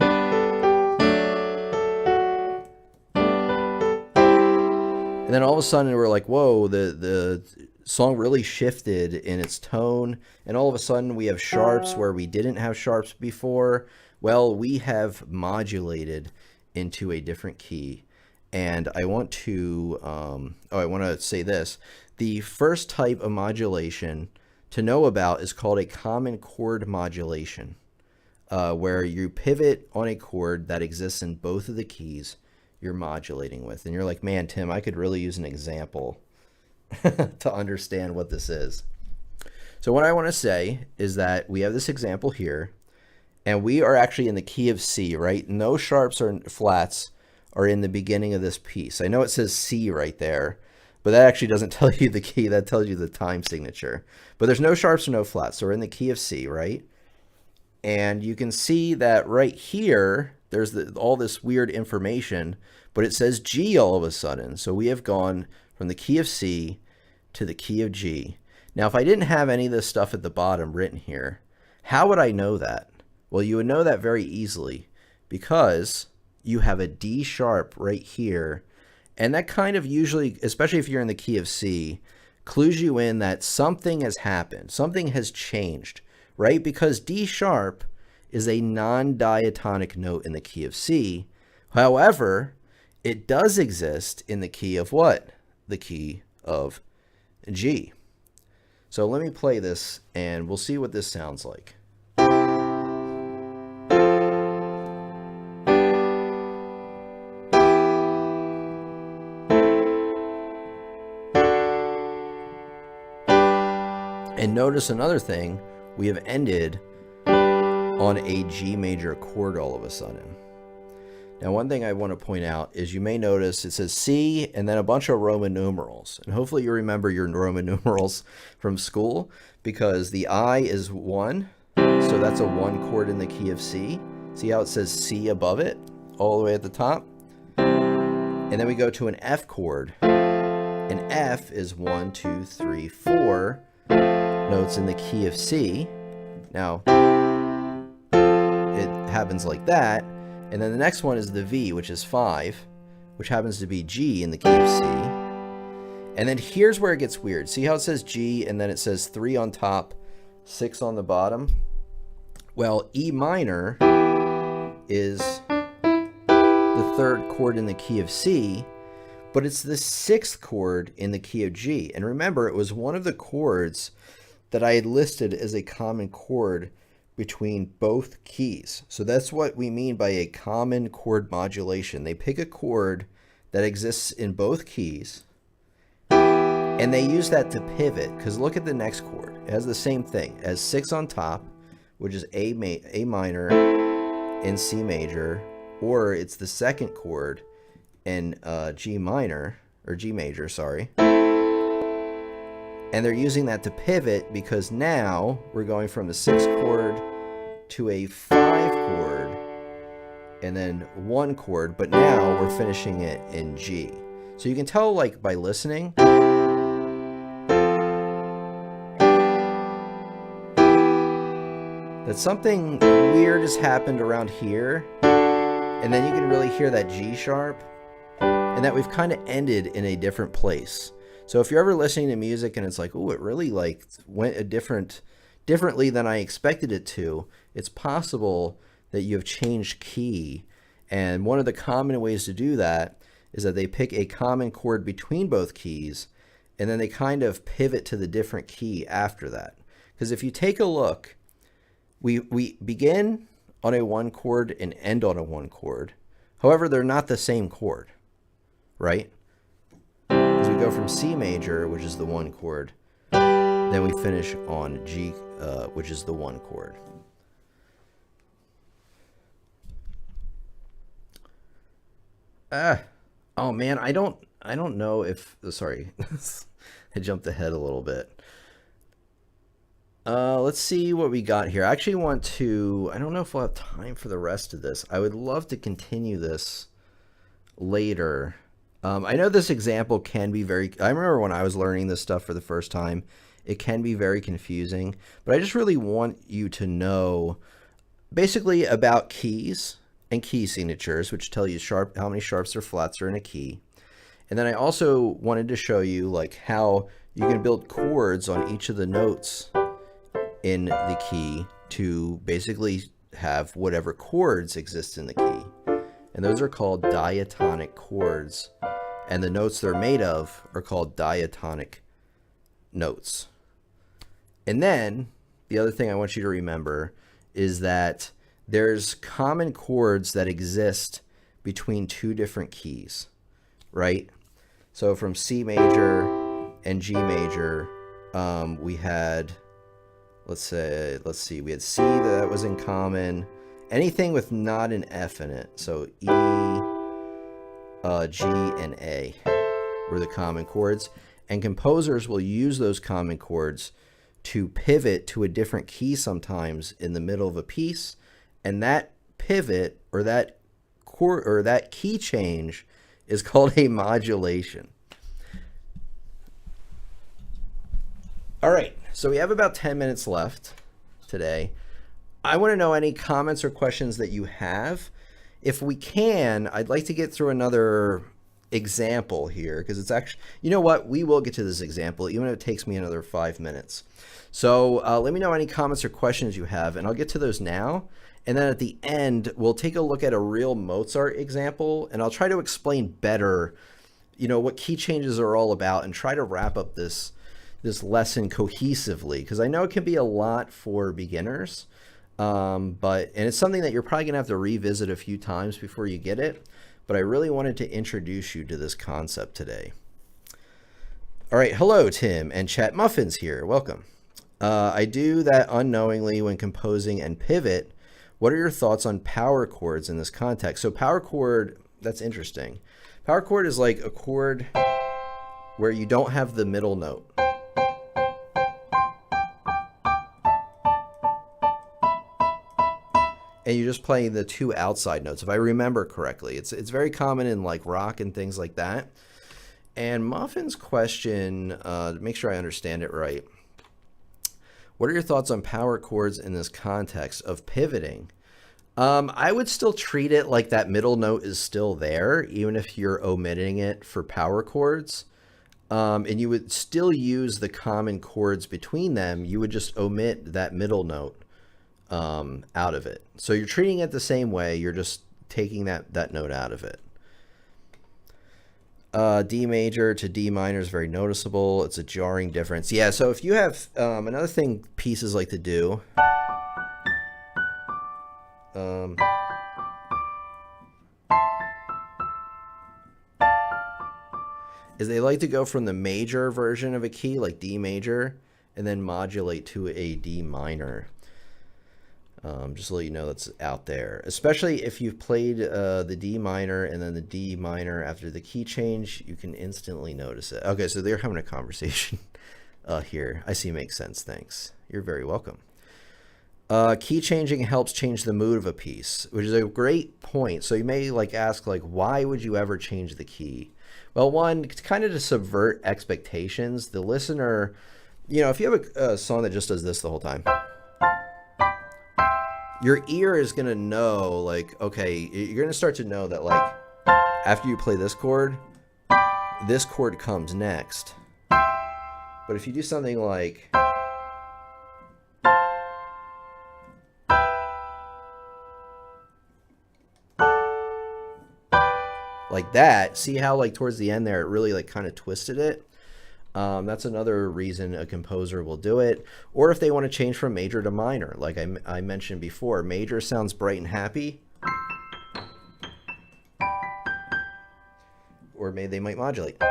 and then all of a sudden we're like, whoa, the song really shifted in its tone, and all of a sudden we have sharps where we didn't have sharps before. Well, we have modulated into a different key. And I want to, I want to say this. The first type of modulation to know about is called a common chord modulation, where you pivot on a chord that exists in both of the keys you're modulating with. And you're like, man, Tim, I could really use an example to understand what this is. So what I want to say is that we have this example here, and we are actually in the key of C, right? No sharps or flats are in the beginning of this piece. I know it says C right there, but that actually doesn't tell you the key. That tells you the time signature. But there's no sharps or no flats, so we're in the key of C, right? And you can see that right here, there's all this weird information, but it says G all of a sudden. So we have gone from the key of C to the key of G. Now, if I didn't have any of this stuff at the bottom written here, how would I know that? Well, you would know that very easily because you have a D sharp right here. And that kind of usually, especially if you're in the key of C, clues you in that something has happened. Something has changed, right? Because D sharp is a non-diatonic note in the key of C. However, it does exist in the key of what? The key of G. So let me play this and we'll see what this sounds like. And notice another thing, we have ended on a G major chord all of a sudden. Now, one thing I want to point out is you may notice it says C and then a bunch of Roman numerals. And hopefully you remember your Roman numerals from school, because the I is 1, so that's a 1 chord in the key of C. See how it says C above it, all the way at the top? And then we go to an F chord, and F is 1, 2, 3, 4 notes in the key of C. Now, it happens like that. And then the next one is the V, which is 5, which happens to be G in the key of C. And then here's where it gets weird. See how it says G and then it says 3 on top, 6 on the bottom? Well, E minor is the 3rd chord in the key of C, but it's the 6th chord in the key of G. And remember, it was one of the chords that I had listed as a common chord between both keys. So that's what we mean by a common chord modulation. They pick a chord that exists in both keys and they use that to pivot, because look at the next chord. It has the same thing. It has 6 on top, which is A minor in C major, or it's the 2nd chord in G minor, or G major, sorry. And they're using that to pivot because now we're going from the 6th chord to a 5 chord and then 1 chord, but now we're finishing it in G. So you can tell, like, by listening. that something weird has happened around here, and then you can really hear that G sharp, and that we've kind of ended in a different place. So if you're ever listening to music and it's like, oh, it really like went differently than I expected it to, it's possible that you have changed key. And one of the common ways to do that is that they pick a common chord between both keys, and then they kind of pivot to the different key after that. Because if you take a look, we begin on a 1 chord and end on a 1 chord. However, they're not the same chord, right? Because we go from C major, which is the 1 chord, then we finish on G, which is the 1 chord. Oh man, I don't know if, sorry, I jumped ahead a little bit. Let's see what we got here. I actually want to, I don't know if we'll have time for the rest of this. I would love to continue this later. I know this example can be I remember when I was learning this stuff for the first time, it can be very confusing, but I just really want you to know basically about keys and key signatures, which tell you how many sharps or flats are in a key. And then I also wanted to show you like how you can build chords on each of the notes in the key to basically have whatever chords exist in the key. And those are called diatonic chords. And the notes they're made of are called diatonic notes. And then the other thing I want you to remember is that there's common chords that exist between 2 different keys, right? So from C major and G major, we had, let's see, we had C that was in common. Anything with not an F in it, so E, G, and A were the common chords. And composers will use those common chords to pivot to a different key sometimes in the middle of a piece. And that pivot or that chord or that key change is called a modulation. All right, so we have about 10 minutes left today. I want to know any comments or questions that you have. If we can, I'd like to get through another example here because it's actually, you know what, we will get to this example even if it takes me another 5 minutes. So let me know any comments or questions you have, and I'll get to those now. And then at the end, we'll take a look at a real Mozart example, and I'll try to explain better, you know, what key changes are all about and try to wrap up this lesson cohesively, because I know it can be a lot for beginners, and it's something that you're probably going to have to revisit a few times before you get it, but I really wanted to introduce you to this concept today. All right, hello, Tim and Chat Muffins here. Welcome. I do that unknowingly when composing and pivot. What are your thoughts on power chords in this context? So power chord, that's interesting. Power chord is like a chord where you don't have the middle note. And you're just playing the 2 outside notes, if I remember correctly. It's very common in like rock and things like that. And Muffin's question, to make sure I understand it right, what are your thoughts on power chords in this context of pivoting? I would still treat it like that middle note is still there, even if you're omitting it for power chords. And you would still use the common chords between them. You would just omit that middle note out of it. So you're treating it the same way. You're just taking that note out of it. D major to D minor is very noticeable. It's a jarring difference. Yeah, so if you have another thing pieces like to do is they like to go from the major version of a key, like D major, and then modulate to a D minor. Just to let you know that's out there, especially if you've played the D minor and then the D minor after the key change, you can instantly notice it. Okay, so they're having a conversation here. I see, makes sense. Thanks. You're very welcome. Key changing helps change the mood of a piece, which is a great point. So you may like ask, like, why would you ever change the key? Well, one, it's kind of to subvert expectations. The listener, you know, if you have a song that just does this the whole time, your ear is going to know, like, okay, you're going to start to know that, like, after you play this chord comes next. But if you do something like... like that, see how, like, towards the end there, it really, like, kind of twisted it? That's another reason a composer will do it. Or if they want to change from major to minor, like I mentioned before, major sounds bright and happy, or maybe they might modulate.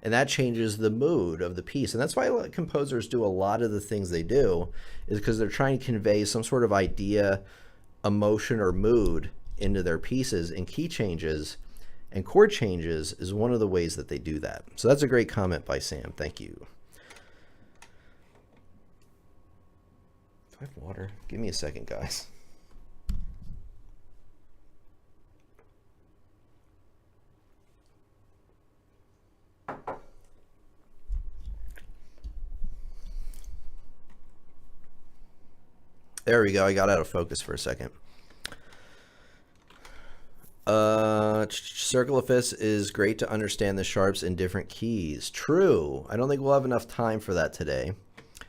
And that changes the mood of the piece. And that's why composers do a lot of the things they do, is because they're trying to convey some sort of idea, emotion, or mood into their pieces, and key changes and chord changes is one of the ways that they do that. So that's a great comment by Sam. Thank you. Do I have water? Give me a second, guys. There we go. I got out of focus for a second. Circle of Fifths is great to understand the sharps in different keys. True. I don't think we'll have enough time for that today,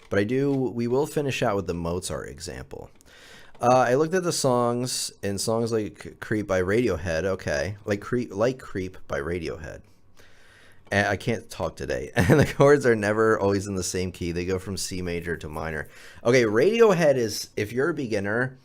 but we will finish out with the Mozart example. I looked at the songs, and songs like Creep by Radiohead, okay, like Creep by Radiohead. And I can't talk today. And the chords are never always in the same key. They go from C major to minor. Okay, Radiohead is, if you're a beginner,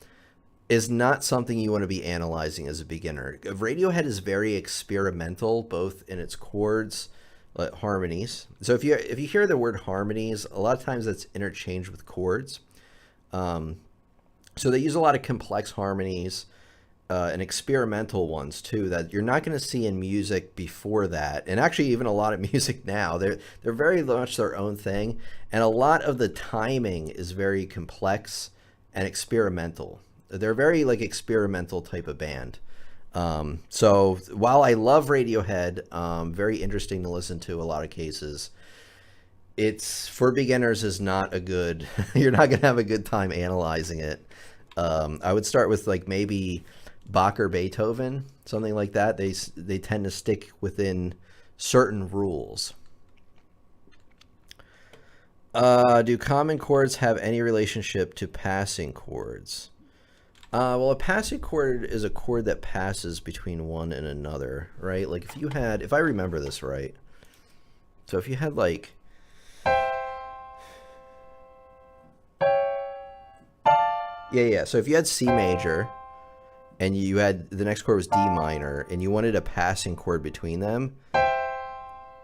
is not something you want to be analyzing as a beginner. Radiohead is very experimental, both in its chords, harmonies. So if you hear the word harmonies, a lot of times that's interchanged with chords. So they use a lot of complex harmonies and experimental ones too that you're not going to see in music before that, and actually even a lot of music now. They're very much their own thing, and a lot of the timing is very complex and experimental. They're very like experimental type of band. So while I love Radiohead, very interesting to listen to a lot of cases, it's for beginners is not a good, you're not going to have a good time analyzing it. I would start with like maybe Bach or Beethoven, something like that. They tend to stick within certain rules. Do common chords have any relationship to passing chords? Well, a passing chord is a chord that passes between one and another, right? Like if I remember this right, so if you had like, so if you had C major and you had, the next chord was D minor, and you wanted a passing chord between them,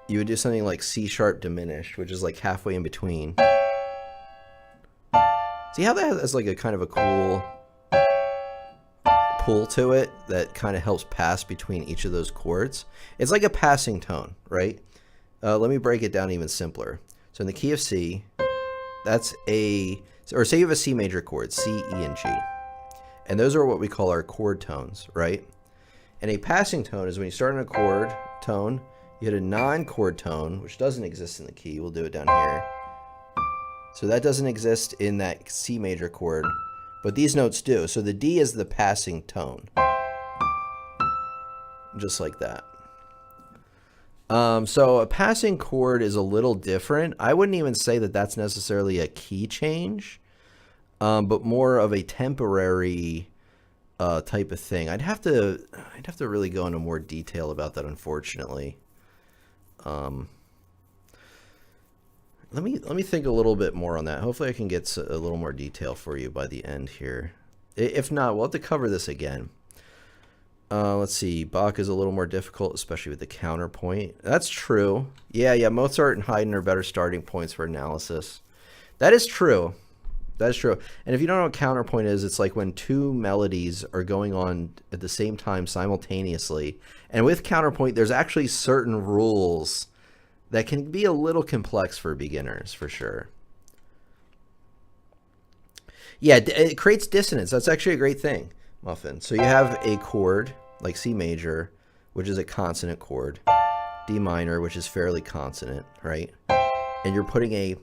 you would do something like C sharp diminished, which is like halfway in between. See how that has like a kind of a cool pull to it that kind of helps pass between each of those chords? It's like a passing tone, right? Let me break it down even simpler. So in the key of C, that's or say you have a C major chord, C, E, and G. And those are what we call our chord tones, right? And a passing tone is when you start on a chord tone, you hit a non-chord tone, which doesn't exist in the key. We'll do it down here. So that doesn't exist in that C major chord, but these notes do. So the D is the passing tone. Just like that. So a passing chord is a little different. I wouldn't even say that that's necessarily a key change, but more of a temporary type of thing. I'd have to really go into more detail about that, unfortunately. Let me think a little bit more on that. Hopefully I can get a little more detail for you by the end here. If not, we'll have to cover this again. Let's see. Bach is a little more difficult, especially with the counterpoint. That's true. Yeah, Mozart and Haydn are better starting points for analysis. That is true. That is true. And if you don't know what counterpoint is, it's like when two melodies are going on at the same time simultaneously. And with counterpoint, there's actually certain rules that can be a little complex for beginners, for sure. Yeah, it creates dissonance. That's actually a great thing, Muffin. So you have a chord like C major, which is a consonant chord, D minor, which is fairly consonant, right? And you're putting a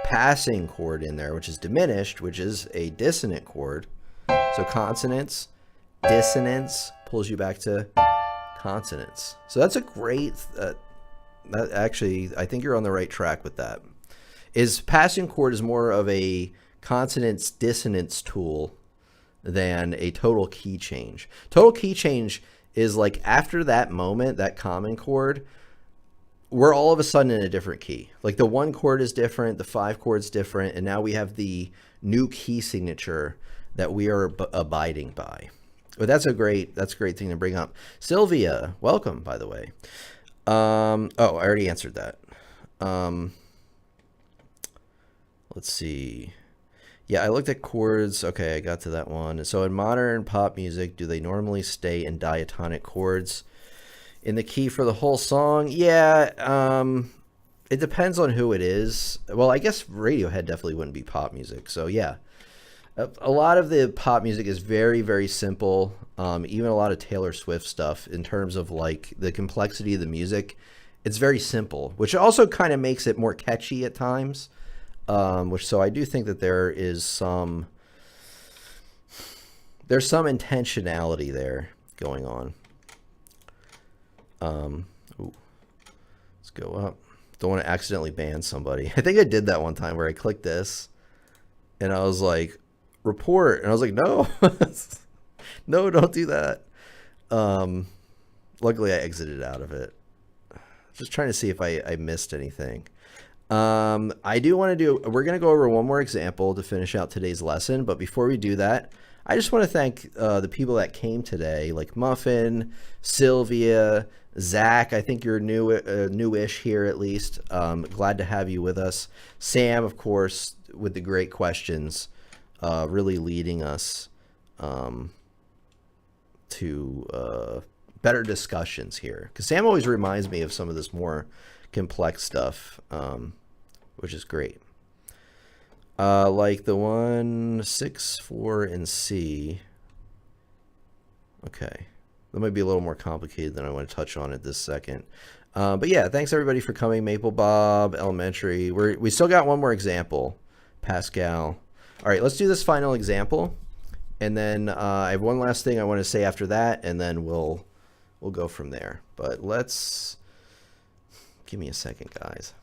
passing chord in there, which is diminished, which is a dissonant chord. So consonants, dissonance pulls you back to consonants. So that's a great, that actually, I think you're on the right track with that. Passing chord is more of a consonants dissonance tool than a total key change. Total key change is like after that moment, that common chord, we're all of a sudden in a different key. Like the 1 chord is different, the 5 chord's different, and now we have the new key signature that we are abiding by. But that's a great thing to bring up. Sylvia, welcome, by the way. Oh, I already answered that. Let's see. Yeah, I looked at chords. Okay, I got to that one. So in modern pop music, do they normally stay in diatonic chords in the key for the whole song? Yeah, it depends on who it is. Well, I guess Radiohead definitely wouldn't be pop music. So yeah, a lot of the pop music is very, very simple. Even a lot of Taylor Swift stuff in terms of like the complexity of the music, it's very simple, which also kind of makes it more catchy at times. So I do think that there's some intentionality there going on. Ooh, let's go up. Don't want to accidentally ban somebody. I think I did that one time where I clicked this and I was like, report. And I was like, no, no, don't do that. Luckily I exited out of it. Just trying to see if I missed anything. I do want to we're going to go over one more example to finish out today's lesson. But before we do that, I just want to thank the people that came today, like Muffin, Sylvia, Zach. I think you're newish here at least. Glad to have you with us. Sam, of course, with the great questions, really leading us to better discussions here. Because Sam always reminds me of some of this more complex stuff, which is great. Like the 1, 6, 4, and C. Okay. That might be a little more complicated than I want to touch on at this second. But yeah, thanks everybody for coming. Maple Bob, Elementary. We still got one more example. Pascal. All right, let's do this final example. And then I have one last thing I want to say after that, and then we'll go from there. But let's... Give me a second, guys.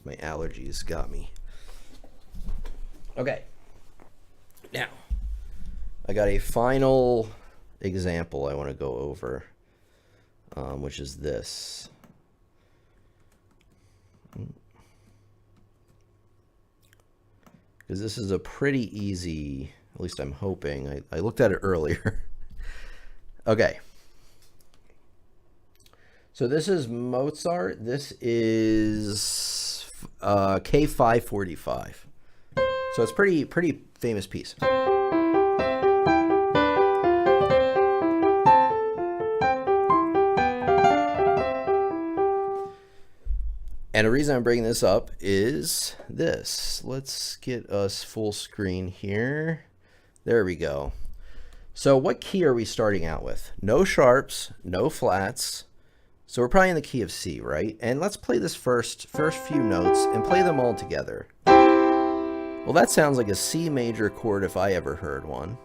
My allergies got me. Okay. Now, I got a final example I want to go over, which is this. Because this is a pretty easy, at least I'm hoping. I looked at it earlier. Okay. So this is Mozart. This is K545. So it's pretty famous piece. And the reason I'm bringing this up is this. Let's get us full screen here. There we go. So what key are we starting out with? No sharps, no flats. So we're probably in the key of C, right? And let's play this first few notes and play them all together. Well, that sounds like a C major chord if I ever heard one.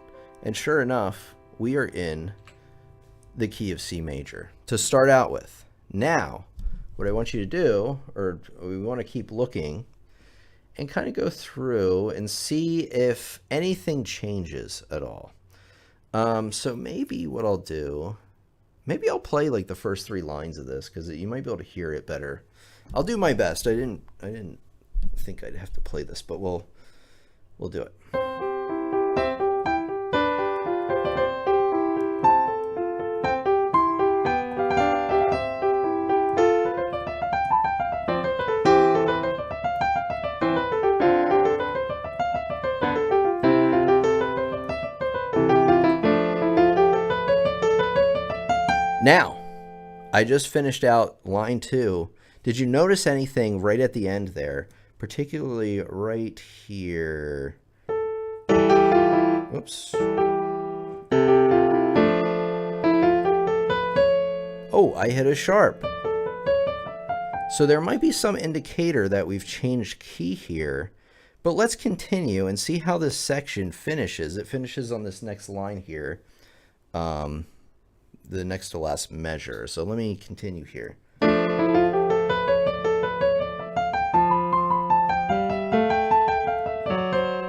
And sure enough, we are in the key of C major to start out with. Now, what I want you to do, or we want to keep looking and kind of go through and see if anything changes at all. So maybe what I'll do, maybe I'll play like the first 3 lines of this because you might be able to hear it better. I'll do my best. I didn't think I'd have to play this, but we'll do it. Now, I just finished out line 2. Did you notice anything right at the end there? Particularly right here. Oops. Oh, I hit a sharp. So there might be some indicator that we've changed key here, but let's continue and see how this section finishes. It finishes on this next line here, the next to last measure. So let me continue here.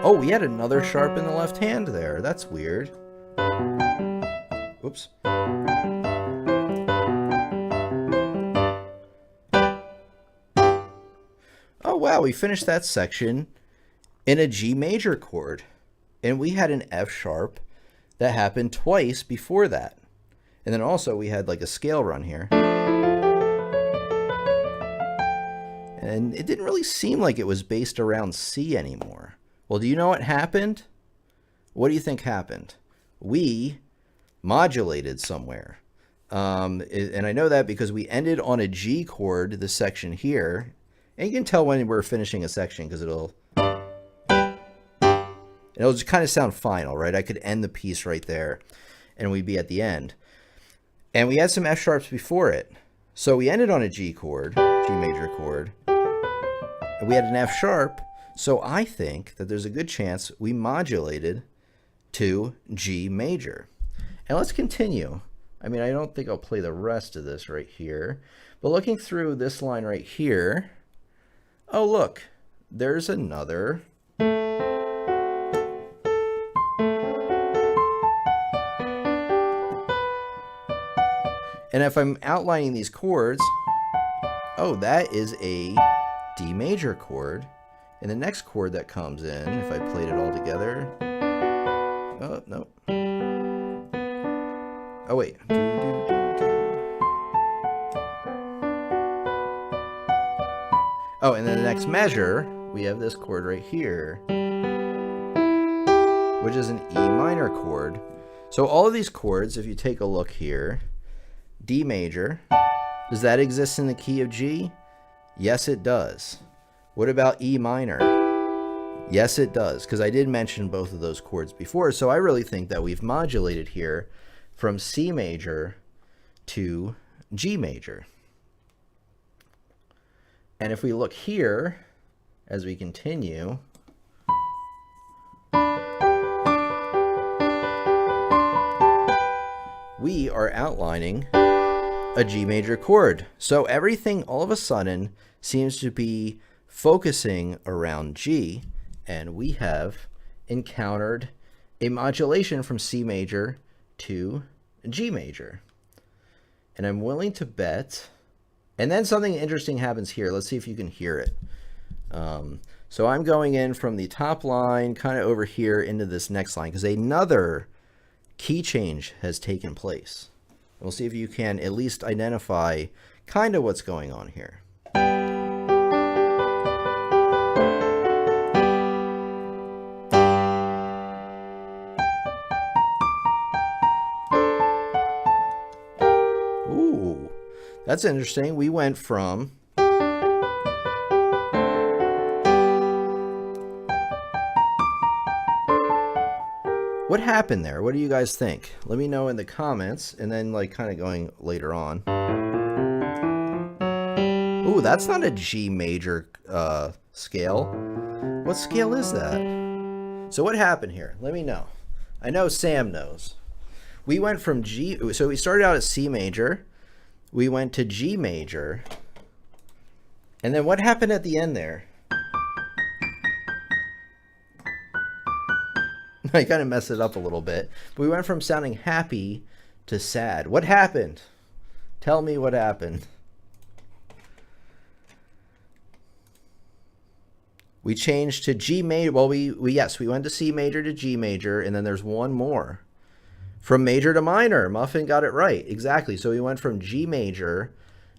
Oh, we had another sharp in the left hand there. That's weird. Oops. Oh, wow, we finished that section in a G major chord. And we had an F sharp that happened twice before that. And then also we had like a scale run here. And it didn't really seem like it was based around C anymore. Well, do you know what happened? What do you think happened? We modulated somewhere. And I know that because we ended on a G chord, this section here. And you can tell when we're finishing a section because it'll just kind of sound final, right? I could end the piece right there and we'd be at the end. And we had some F sharps before it. So we ended on a G chord, G major chord. And we had an F sharp. So I think that there's a good chance we modulated to G major. And let's continue. I mean, I don't think I'll play the rest of this right here. But looking through this line right here, oh, look, there's another. And if I'm outlining these chords, oh, that is a D major chord. And the next chord that comes in, if I played it all together, oh, no. Oh, wait. Oh, and then the next measure, we have this chord right here, which is an E minor chord. So all of these chords, if you take a look here, D major, does that exist in the key of G? Yes, it does. What about E minor? Yes, it does, because I did mention both of those chords before, so I really think that we've modulated here from C major to G major. And if we look here, as we continue, we are outlining a G major chord. So everything all of a sudden seems to be focusing around G, and we have encountered a modulation from C major to G major. And I'm willing to bet, and then something interesting happens here. Let's see if you can hear it. So I'm going in from the top line kind of over here into this next line because another key change has taken place. We'll see if you can at least identify kind of what's going on here. Ooh, that's interesting. We went from what happened there? What do you guys think? Let me know in the comments, and then like kind of going later on. Ooh, that's not a G major scale. What scale is that? So what happened here? Let me know. I know Sam knows. We went from G, so we started out at C major, we went to G major, and then what happened at the end there? I kind of messed it up a little bit. But we went from sounding happy to sad. What happened? Tell me what happened. We changed to G major. Well, we went to C major to G major, and then there's one more. From major to minor. Muffin got it right. Exactly. So we went from G major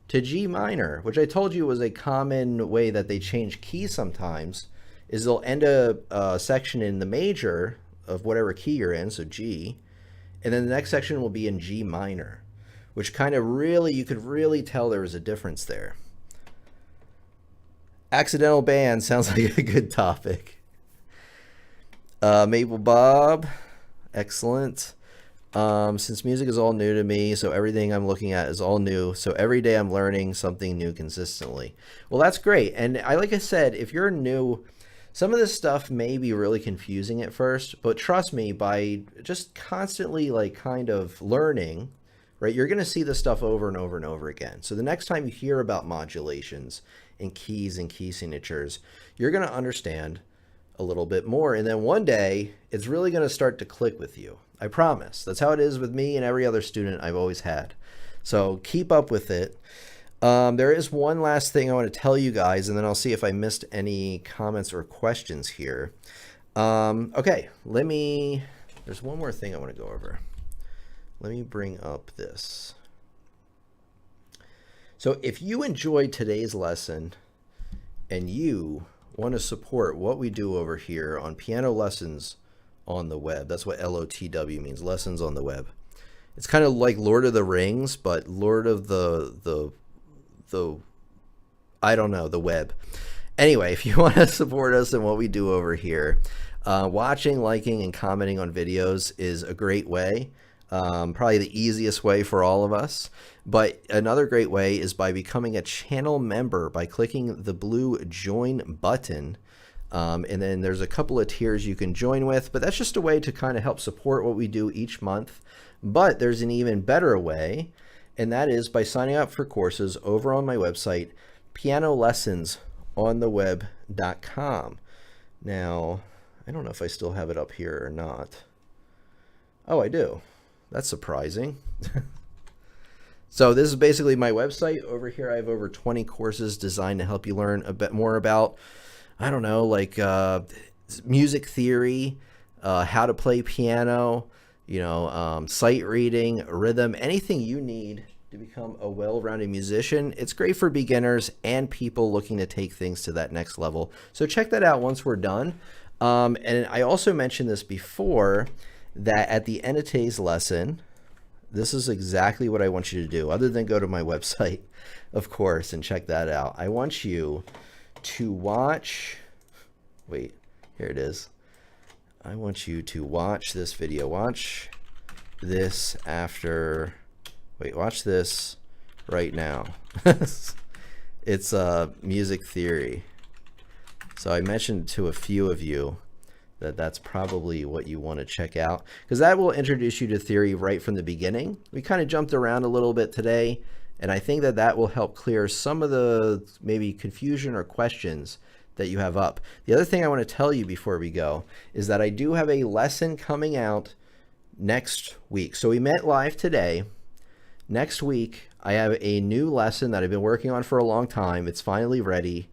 to G minor, which I told you was a common way that they change keys sometimes, is they'll end a section in the major of whatever key you're in, so G, and then the next section will be in G minor, which kind of really, you could really tell there was a difference there. Accidental band sounds like a good topic. Maple Bob, excellent. Since music is all new to me, so everything I'm looking at is all new. So every day I'm learning something new consistently. Well, that's great. And like I said, if you're new, some of this stuff may be really confusing at first, but trust me, by just constantly like kind of learning, right, you're going to see this stuff over and over and over again. So the next time you hear about modulations and keys and key signatures, you're going to understand a little bit more. And then one day it's really going to start to click with you. I promise. That's how it is with me and every other student I've always had. So keep up with it. There is one last thing I want to tell you guys, and then I'll see if I missed any comments or questions here. Okay, there's one more thing I want to go over. Let me bring up this. So if you enjoyed today's lesson and you want to support what we do over here on Piano Lessons on the Web, that's what LOTW means, Lessons on the Web. It's kind of like Lord of the Rings, but Lord of the I don't know, the web. Anyway, if you want to support us in what we do over here, watching, liking, and commenting on videos is a great way. Probably the easiest way for all of us. But another great way is by becoming a channel member by clicking the blue join button. And then there's a couple of tiers you can join with, but that's just a way to kind of help support what we do each month. But there's an even better way, and that is by signing up for courses over on my website, pianolessonsontheweb.com. Now, I don't know if I still have it up here or not. Oh, I do. That's surprising. So this is basically my website. Over here I have over 20 courses designed to help you learn a bit more about, I don't know, like music theory, how to play piano, sight reading, rhythm, anything you need to become a well-rounded musician. It's great for beginners and people looking to take things to that next level. So check that out once we're done. And I also mentioned this before, that at the end of today's lesson, this is exactly what I want you to do, other than go to my website, of course, and check that out. I want you to watch, wait, here it is. I want you to watch this video. Watch this after, wait, watch this right now. It's music theory. So I mentioned to a few of you that that's probably what you want to check out, because that will introduce you to theory right from the beginning. We kind of jumped around a little bit today, and I think that that will help clear some of the maybe confusion or questions that you have up. The other thing I want to tell you before we go is that I do have a lesson coming out next week. So we met live today. Next week, I have a new lesson that I've been working on for a long time. It's finally ready.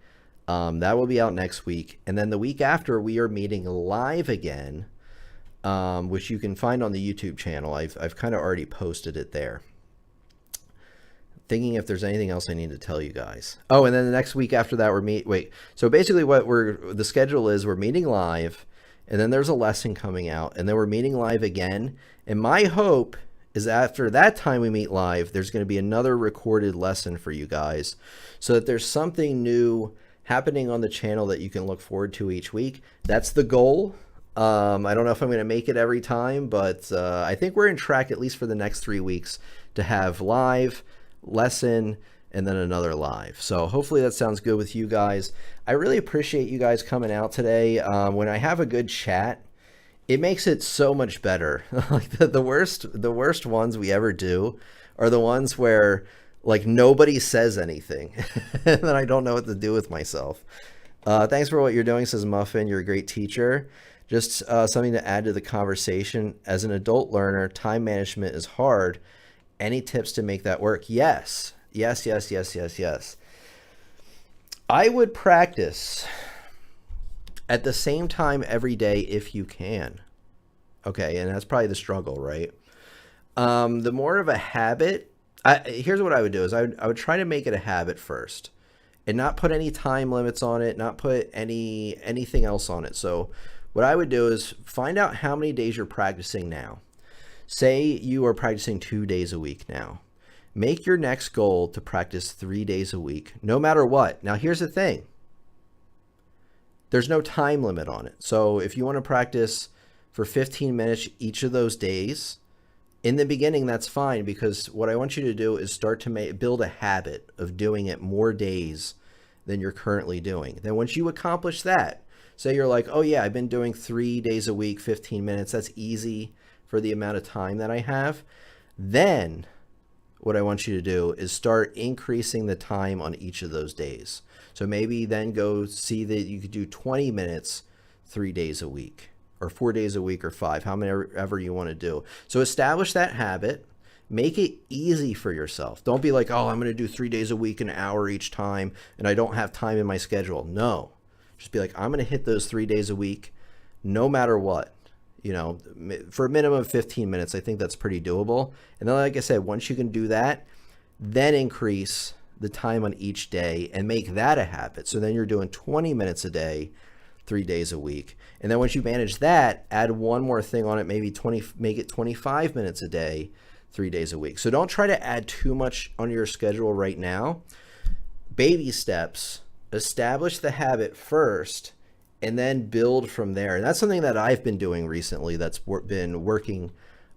That will be out next week. And then the week after, we are meeting live again, which you can find on the YouTube channel. I've kind of already posted it there. Thinking if there's anything else I need to tell you guys. Oh, and then the next week after that, so basically what the schedule is, we're meeting live, and then there's a lesson coming out, and then we're meeting live again. And my hope is after that time we meet live, there's going to be another recorded lesson for you guys, so that there's something new happening on the channel that you can look forward to each week. That's the goal. I don't know if I'm going to make it every time, but I think we're in track, at least for the next 3 weeks, to have live, lesson, and then another live. So hopefully that sounds good with you guys. I really appreciate you guys coming out today. When I have a good chat, it makes it so much better. Like the worst ones we ever do are the ones where like nobody says anything and then I don't know what to do with myself. Thanks for what you're doing, says Muffin. You're a great teacher. Just something to add to the conversation. As an adult learner, time management is hard. Any tips to make that work? Yes. I would practice at the same time every day if you can. Okay, and that's probably the struggle, right? The more of a habit, here's what I would do is I would try to make it a habit first and not put any time limits on it, not put anything else on it. So what I would do is find out how many days you're practicing now. Say you are practicing 2 days a week now. Make your next goal to practice 3 days a week, no matter what. Now, here's the thing. There's no time limit on it. So if you want to practice for 15 minutes each of those days, In the beginning, that's fine, because what I want you to do is start to build a habit of doing it more days than you're currently doing. Then once you accomplish that, say you're like, oh yeah, I've been doing 3 days a week, 15 minutes. That's easy for the amount of time that I have. Then what I want you to do is start increasing the time on each of those days. So maybe then go see that you could do 20 minutes 3 days a week, or 4 days a week, or 5, however you want to do. So establish that habit. Make it easy for yourself. Don't be like, oh, I'm going to do 3 days a week, an hour each time, and I don't have time in my schedule. No, just be like, I'm going to hit those 3 days a week, no matter what. You know, for a minimum of 15 minutes, I think that's pretty doable. And then, like I said, once you can do that, then increase the time on each day and make that a habit. So then you're doing 20 minutes a day, 3 days a week. And then once you manage that, add one more thing on it, maybe make it 25 minutes a day, 3 days a week. So don't try to add too much on your schedule right now. Baby steps, establish the habit first, and then build from there. And that's something that I've been doing recently that's been working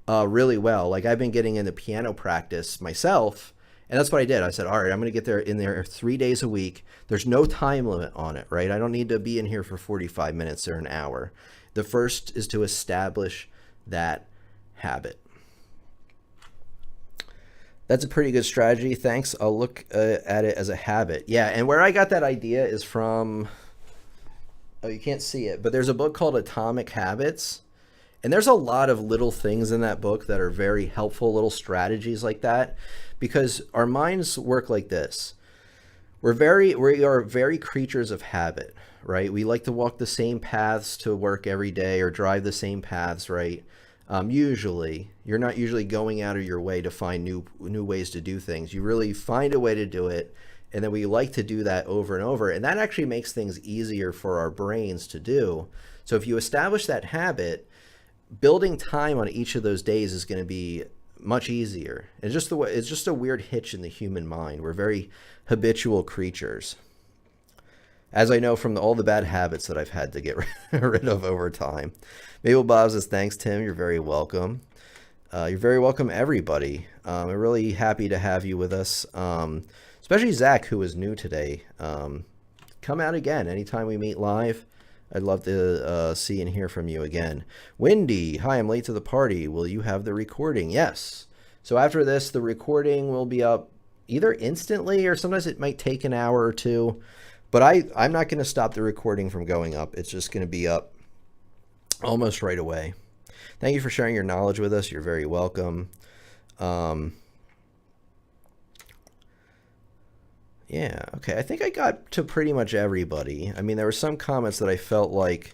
really well. Like, I've been getting into piano practice myself, and that's what I did. I said, all right, I'm going to get in there 3 days a week. There's no time limit on it, right? I don't need to be in here for 45 minutes or an hour. The first is to establish that habit. That's a pretty good strategy. Thanks. I'll look at it as a habit. Yeah, and where I got that idea is from, oh, you can't see it, but there's a book called Atomic Habits. And there's a lot of little things in that book that are very helpful, little strategies like that, because our minds work like this. We are very creatures of habit, right? We like to walk the same paths to work every day, or drive the same paths, right? Usually, you're not usually going out of your way to find new ways to do things. You really find a way to do it, and then we like to do that over and over, and that actually makes things easier for our brains to do. So if you establish that habit, building time on each of those days is going to be much easier. It's just a weird hitch in the human mind. We're very habitual creatures, as I know from all the bad habits that I've had to get rid of over time. Mabel Bob says, thanks, Tim. You're very welcome. You're very welcome, everybody. We're really happy to have you with us, especially Zach, who is new today. Come out again anytime we meet live. I'd love to see and hear from you again. Wendy, hi, I'm late to the party. Will you have the recording? Yes. So after this, the recording will be up either instantly, or sometimes it might take an hour or two. But I'm not going to stop the recording from going up. It's just going to be up almost right away. Thank you for sharing your knowledge with us. You're very welcome. Yeah, okay. I think I got to pretty much everybody. I mean, there were some comments that I felt like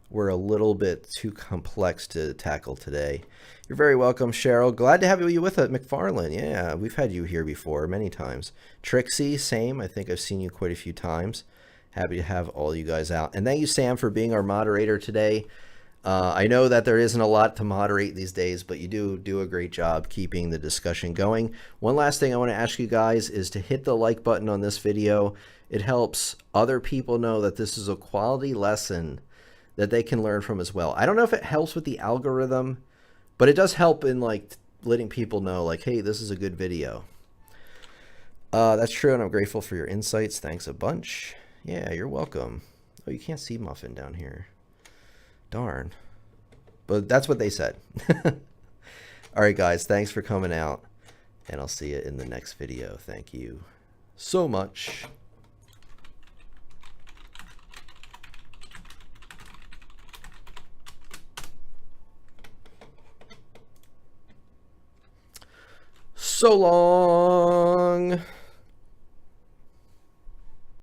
were a little bit too complex to tackle today. You're very welcome, Cheryl. Glad to have you with us, McFarlane. Yeah, we've had you here before many times. Trixie, same. I think I've seen you quite a few times. Happy to have all you guys out. And thank you, Sam, for being our moderator today. I know that there isn't a lot to moderate these days, but you do a great job keeping the discussion going. One last thing I want to ask you guys is to hit the like button on this video. It helps other people know that this is a quality lesson that they can learn from as well. I don't know if it helps with the algorithm, but it does help in like letting people know, like, hey, this is a good video. That's true, and I'm grateful for your insights. Thanks a bunch. Yeah, you're welcome. Oh, you can't see Muffin down here. Darn. But that's what they said. All right, guys, thanks for coming out, and I'll see you in the next video. Thank you so much. So long.